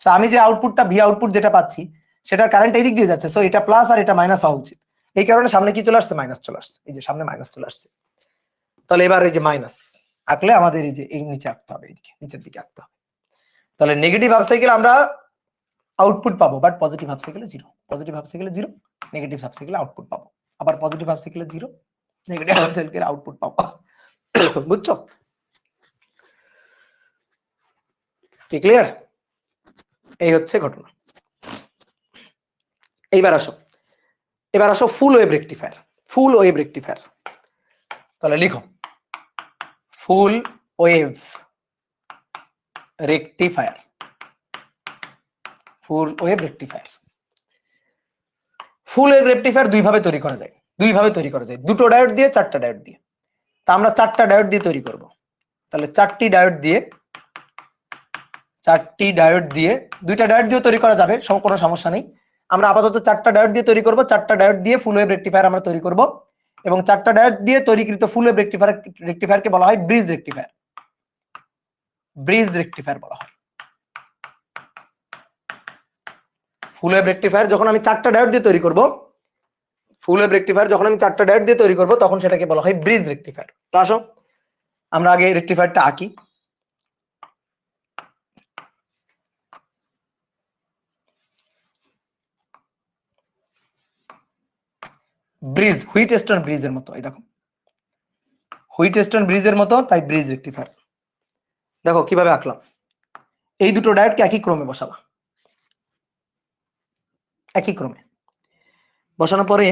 সো আমি যে আউটপুটটা ভি আউটপুট যেটা পাচ্ছি সেটার কারেন্ট এই দিক দিয়ে যাচ্ছে, সো এটা প্লাস আর এটা মাইনাস হওয়া উচিত। এই কারণে সামনে কি চলে আসছে, মাইনাস চলে আসছে, এই যে সামনে মাইনাস চলে আসছে। তাহলে এবার এই যে মাইনাস আঁকলে আমাদের এই যে এই নিচে আঁকতে হবে, এইদিকে নিচের দিকে আঁকতে হবে। তাহলে নেগেটিভ হাফ সাইকেল আমরা আউটপুট পাবো, বাট পজিটিভ হাফ সাইকেলে জিরো, পজিটিভ হাফ সাইকেলে জিরো, নেগেটিভ হাফ সাইকেলে আউটপুট পাবো, আবার পজিটিভ হাফ সাইকেলে জিরো, নেগেটিভ হাফ সাইকেলে আউটপুট পাবো। বুঝছো? কি ক্লিয়ার? এই হচ্ছে ঘটনা। এবার আসো ফুল wave rectifier. Full wave rectifier, তাহলে লিখো ফুল wave rectifier. Full wave rectifier, full wave rectifier দুই ভাবে তৈরি করা যায়, দুটো ডায়োড দিয়ে, চারটা ডায়োড দিয়ে। তা আমরা চারটা ডায়োড দিয়ে তৈরি করব। তাহলে চারটি ডায়োড দিয়ে, দুইটা ডায়োড দিয়ে তৈরি করা যাবে, কোনো সমস্যা নেই। আমরা আপাতত চারটা ডায়োড দিয়ে তৈরি করব। চারটা ডায়োড দিয়ে ফুল ওয়েভ রেকটিফায়ার আমরা তৈরি করব, এবং চারটা ডায়োড দিয়ে তৈরিকৃত ফুল ওয়েভ রেকটিফায়ারকে বলা হয় ব্রিজ রেকটিফায়ার। ব্রিজ রেকটিফায়ার বলা হয়। ফুল ওয়েভ রেকটিফায়ার যখন আমি চারটা ডায়োড দিয়ে তৈরি করব, তখন সেটাকে বলা হয় ব্রিজ রেকটিফায়ার। তো আসো আমরা আগে রেকটিফায়ারটা আঁকি। ব্রিজ, হুইটস্টোন ব্রিজের মতো, এই দেখো হুইটস্টোন ব্রিজের মতো, তাই ব্রিজ রেকটিফায়ার। দেখো কিভাবে আঁকলাম, এই দুটো ডায়োডকে একই ক্রমে বসাবা, একই ক্রমে বসানোর পরে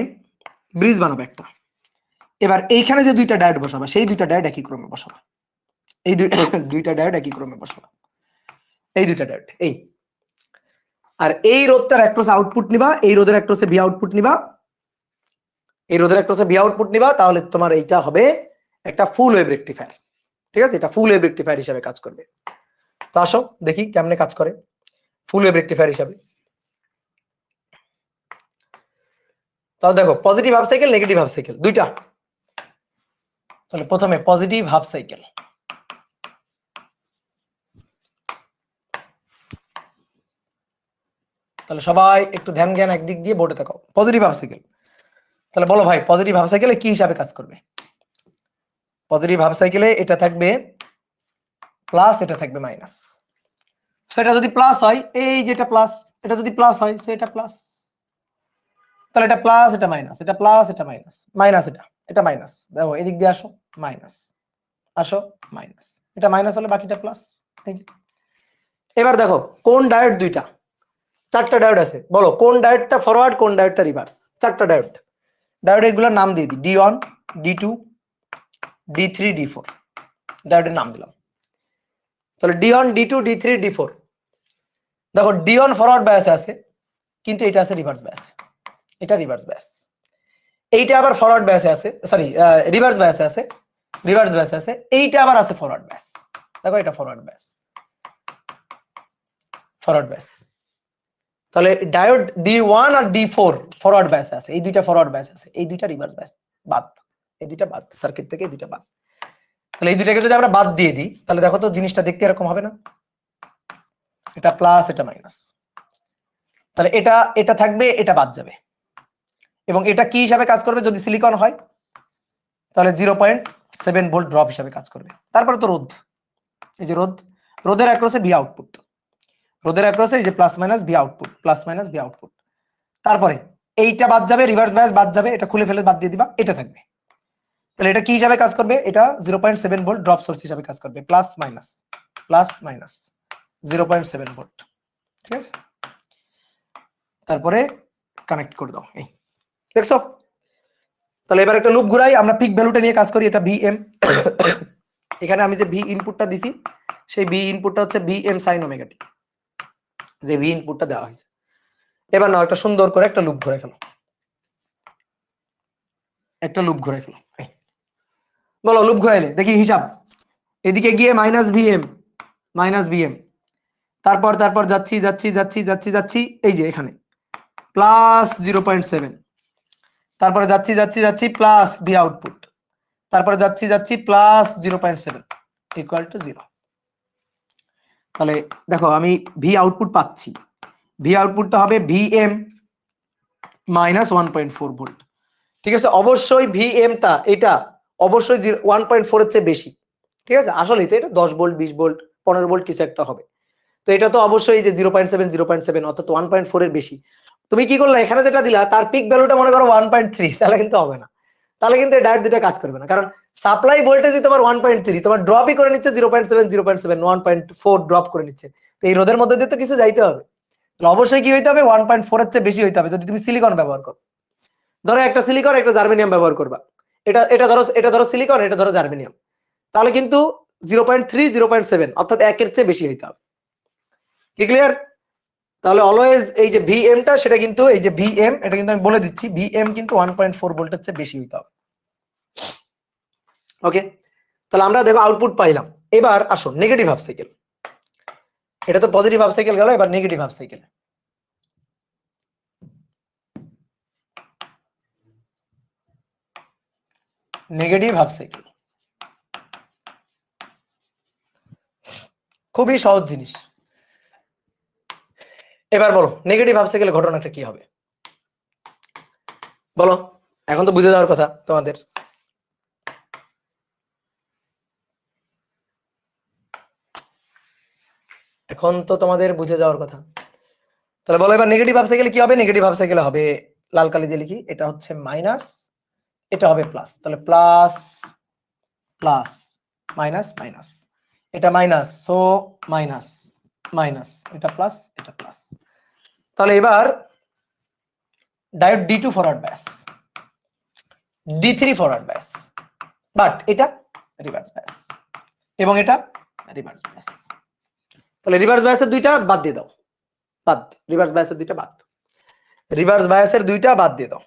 ব্রিজ বানাবে একটা। এবার এইখানে যে দুইটা ডায়োড বসাবা, সেই দুইটা ডায়োড একই ক্রমে বসাবা, এই দুইটা ডায়োড একই ক্রমে বসাবা, এই দুইটা ডায়োড এই। আর এই রোধটার অ্যাক্রসে আউটপুট নিবা, এই রোধের অ্যাক্রসে ভি আউটপুট নিবা, তাহলে তোমার এইটা হবে একটা ফুল ওয়েভ রেকটিফায়ার। ঠিক আছে, এটা ফুল ওয়েভ রেকটিফায়ার হিসেবে কাজ করবে। তো আসো দেখি কেমনে কাজ করে ফুল ওয়েভ রেকটিফায়ার হিসেবে। তাহলে দেখো positive half cycle, negative half cycle দুইটা। তাহলে প্রথমে পজিটিভ হাফ সাইকেল, তাহলে সবাই একটু ধ্যান জ্ঞান একদিক দিয়ে বোর্ডে তাকাও। পজিটিভ হাফ সাইকেল, তাহলে বলো ভাই পজিটিভ হাফ সাইকেলে কি হিসাবে কাজ করবে? পজিটিভ হাফ সাইকেলে এটা থাকবে প্লাস, এটা থাকবে মাইনাস। সেটা যদি প্লাস হয়, এই যেটা প্লাস, এটা যদি প্লাস হয় সেটা প্লাস, তাহলে এটা প্লাস, এটা মাইনাস, এটা প্লাস, এটা মাইনাস, মাইনাস, এটা মাইনাস। দেখো এদিক দিয়ে আসো, মাইনাস, আসো মাইনাস, এটা মাইনাস হলে বাকিটা প্লাস। এই যে এবার দেখো কোন ডায়োড দুইটা, চারটা ডায়োড আছে, বলো কোন ডায়োডটা ফরওয়ার্ড, কোন ডায়োডটা রিভার্স? চারটা ডায়োড, ডায়োডের গুলোর নাম দিয়ে দিই, D1 D2 D3 D4, ডায়োডের নাম দিলাম। তাহলে D1 D2 D3 D4, দেখো D1 ফরওয়ার্ড বায়াসে আছে, কিন্তু এটা আছে রিভার্স বায়াস, এটা রিভার্স বায়াস। এইটা আবার ফরওয়ার্ড বায়াসে আছে, সরি রিভার্স বায়াসে আছে, এইটা আবার আছে ফরওয়ার্ড বায়াস। দেখো এটা ফরওয়ার্ড বায়াস, তাহলে ডায়োড D1 আর D4 ফরওয়ার্ড বায়াসে আছে, এই দুইটা ফরওয়ার্ড বায়াস আছে, এই দুইটা রিভার্স বায়াস বাদ, এই দুইটা বাদ, সার্কিট থেকে এই দুইটা বাদ। তাহলে এই দুইটাকে যদি আমরা বাদ দিয়ে দিই, তাহলে দেখো তো জিনিসটা দেখতে এরকম হবে না? এটা প্লাস, এটা মাইনাস, তাহলে এটা থাকবে, এটা বাদ যাবে। এবং এটা কি হিসাবে কাজ করবে? যদি সিলিকন হয় তাহলে 0.7 ভোল্ট ড্রপ হিসাবে কাজ করবে। তারপরে তো রোধ, এই যে রোধের অ্যাক্রসে ভি আউটপুট, রোধের অ্যাক্রসে এই যে plus minus V output, plus minus V output. তারপরে এইটা বাদ যাবে, রিভার্স বায়াস বাদ যাবে, এটা খুলে ফেলে বাদ দিয়ে দিবা, এটা থাকবে। তাহলে এটা কি হিসাবে কাজ করবে? এটা 0.7 ভোল্ট ড্রপ সোর্স হিসাবে কাজ করবে, প্লাস মাইনাস 0.7 ভোল্ট। ঠিক আছে, তারপরে কানেক্ট করে দাও, এই দেখছো? তাহলে এবার একটা লুপ ঘুরাই, আমরা পিক ভ্যালুটা নিয়ে কাজ করি, এটা Vm। এখানে আমি যে ভি ইনপুটটা দিছি, সেই ভি ইনপুটটা হচ্ছে Vm sin ওমেগা t, যে ভি ইনপুটটা দেওয়া হয়েছে। এবার নাও একটা সুন্দর করে একটা লুপ ঘুরাই ফেলো, একটা লুপ ঘুরাই ফেলো। বলো লুপ ঘুরাইলে দেখি হিসাব। এদিকে গিয়ে মাইনাস ভিএম, তারপর যাচ্ছি, এই যে এখানে প্লাস 0.7, তারপরে যাচ্ছি প্লাস ভি আউটপুট, তারপরে যাচ্ছি প্লাস 0.7 ইকুয়াল টু 0। তাহলে দেখো আমি ভি আউটপুট পাচ্ছি, ভি আউটপুটটা হবে ভিএম মাইনাস 1.4 ভোল্ট। ঠিক আছে, অবশ্যই ভিএমটা এটা অবশ্যই 1.4 এর চেয়ে বেশি। ঠিক আছে, আসলে তো এটা 10 ভোল্ট 20 ভোল্ট 15 ভোল্ট কিছু একটা হবে, তো এটা তো অবশ্যই যে 0.7 অর্থাৎ 1.4 এর বেশি। তুমি কি করলে এখানে যেটা দিলা তার পিক ভ্যালুটা মনে করো 1.3, তাহলে কিন্তু হবে না, তাহলে কিন্তু ডাইরেক্ট দুটো কাজ করবে না, কারণ সাপ্লাই ভোল্টেজই তোমার 1.3, তোমার ড্রপই করে নিচ্ছে 0.7 1.4 ড্রপ করে নিচ্ছে, তো এই রোধের মধ্যে দিয়ে তো কিছু যাইতে হবে, তাহলে অবশ্যই কি হইতে হবে 1.4 এর চেয়ে বেশি হইতে হবে যদি তুমি সিলিকন ব্যবহার করো। ধরো একটা সিলিকন একটা জার্মেনিয়াম ব্যবহার করবা, এটা ধরো সিলিকন এটা ধরো জার্মেনিয়াম, তাহলে কিন্তু 0.3 0.7 অর্থাৎ 1 এর চেয়ে বেশি হইতে হবে। কি ক্লিয়ার? তাহলে অলওয়েজ এই যে ভিএমটা সেটা কিন্তু এই যে ভিএম এটা কিন্তু আমি বলে দিচ্ছি, ভিএম কিন্তু 1.4 ভোল্টের চেয়ে বেশি হইতে হবে। ওকে, তাহলে আমরা দেখো আউটপুট পাইলাম। এবার আসো নেগেটিভ হাফ সাইকেল, এটা তো পজিটিভ হাফ সাইকেল গেল, এবার negative half cycle. Negative half cycle খুবই সহজ জিনিস। এবার বলো নেগেটিভ হাফ সাইকেলের ঘটনাটা কি হবে বলো, এখন তো বুঝে যাওয়ার কথা তোমাদের। এখন তো তোমাদের বুঝে যাওয়ার কথা, তাহলে বলো এবার নেগেটিভ হাফ সাইকেলে কি হবে। নেগেটিভ হাফ সাইকেলে হবে, লাল কালি দিয়ে লিখি, এটা হচ্ছে মাইনাস, এটা হবে প্লাস, তাহলে প্লাস প্লাস মাইনাস মাইনাস, এটা মাইনাস, সো মাইনাস মাইনাস, এটা প্লাস এটা প্লাস। তাহলে এবার diode D2 forward bias, D3 forward bias, but এটা রিভার্স বায়াস এবং এটা রিভার্স বায়াস। তাহলে রিভার্স বায়াসের দুইটা বাদ দিয়ে দাও, বাদ, রিভার্স বায়াসের দুইটা বাদ, রিভার্স বায়াসের দুইটা বাদ দিয়ে দাও।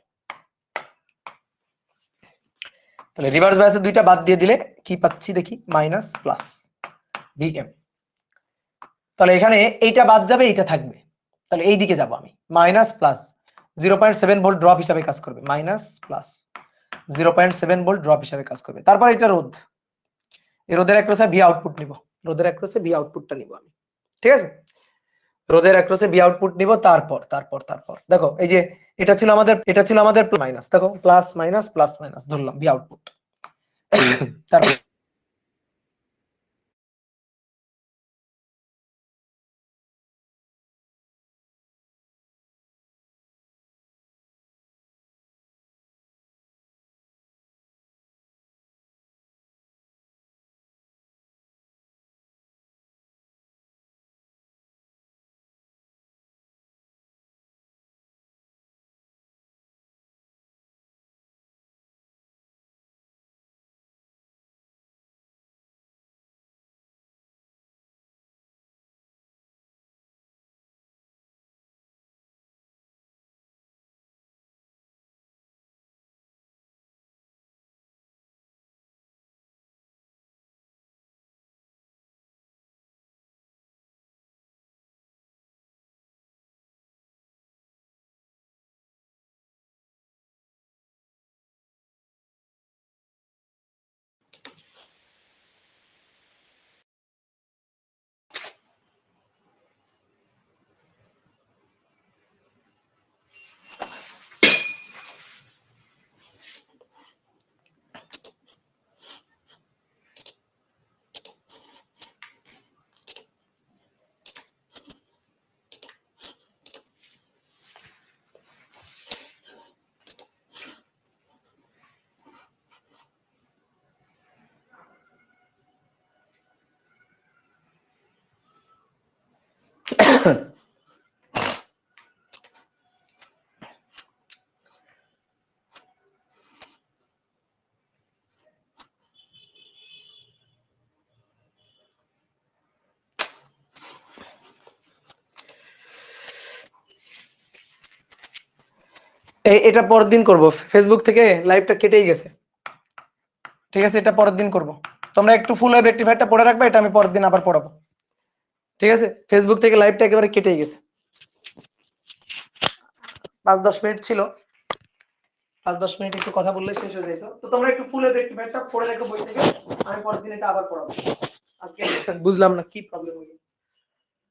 তাহলে রিভার্স বায়াসের দুইটা বাদ দিয়ে দিলে কি পাচ্ছি দেখি, মাইনাস প্লাস ভিএম। তাহলে এখানে এইটা বাদ যাবে এইটা থাকবে, তাহলে এই দিকে যাব আমি, মাইনাস প্লাস 0.7 ভোল্ট ড্রপ হিসাবে কাজ করবে, মাইনাস প্লাস 0.7 ভোল্ট ড্রপ হিসাবে কাজ করবে। তারপর এটা রোধ, এই রোধের অ্যাক্রসে ভি আউটপুট নিব, রোধের অ্যাক্রসে ভি আউটপুটটা নিব আমি। ঠিক আছে, রোধের অ্যাক্রসে ভি আউটপুট নিব, তারপর তারপর তারপর দেখো এই যে এটা ছিল আমাদের মাইনাস, দেখো প্লাস মাইনাস ধরলাম ভি আউটপুট। তারপর এটা পরের দিন করব, ফেসবুক থেকে লাইভটা কেটেই গেছে। ঠিক আছে, এটা পরের দিন করব, তোমরা একটু ফুল ওয়েভ রেক্টিফায়ারটা পড়ে রাখবে, এটা আমি পরের দিন আবার পড়াবো। ঠিক আছে, ফেসবুক থেকে লাইভটা একেবারে কেটেই গেছে, 5-10 মিনিট ছিল, 5-10 মিনিট একটু কথা বললে শেষ হয়ে যেত। তো তোমরা একটু ফুল ওয়েভ রেক্টিফায়ারটা পড়ে রাখো বই থেকে, আমি পরের দিন এটা আবার পড়াবো। আজকে বুঝলাম না কি প্রবলেম।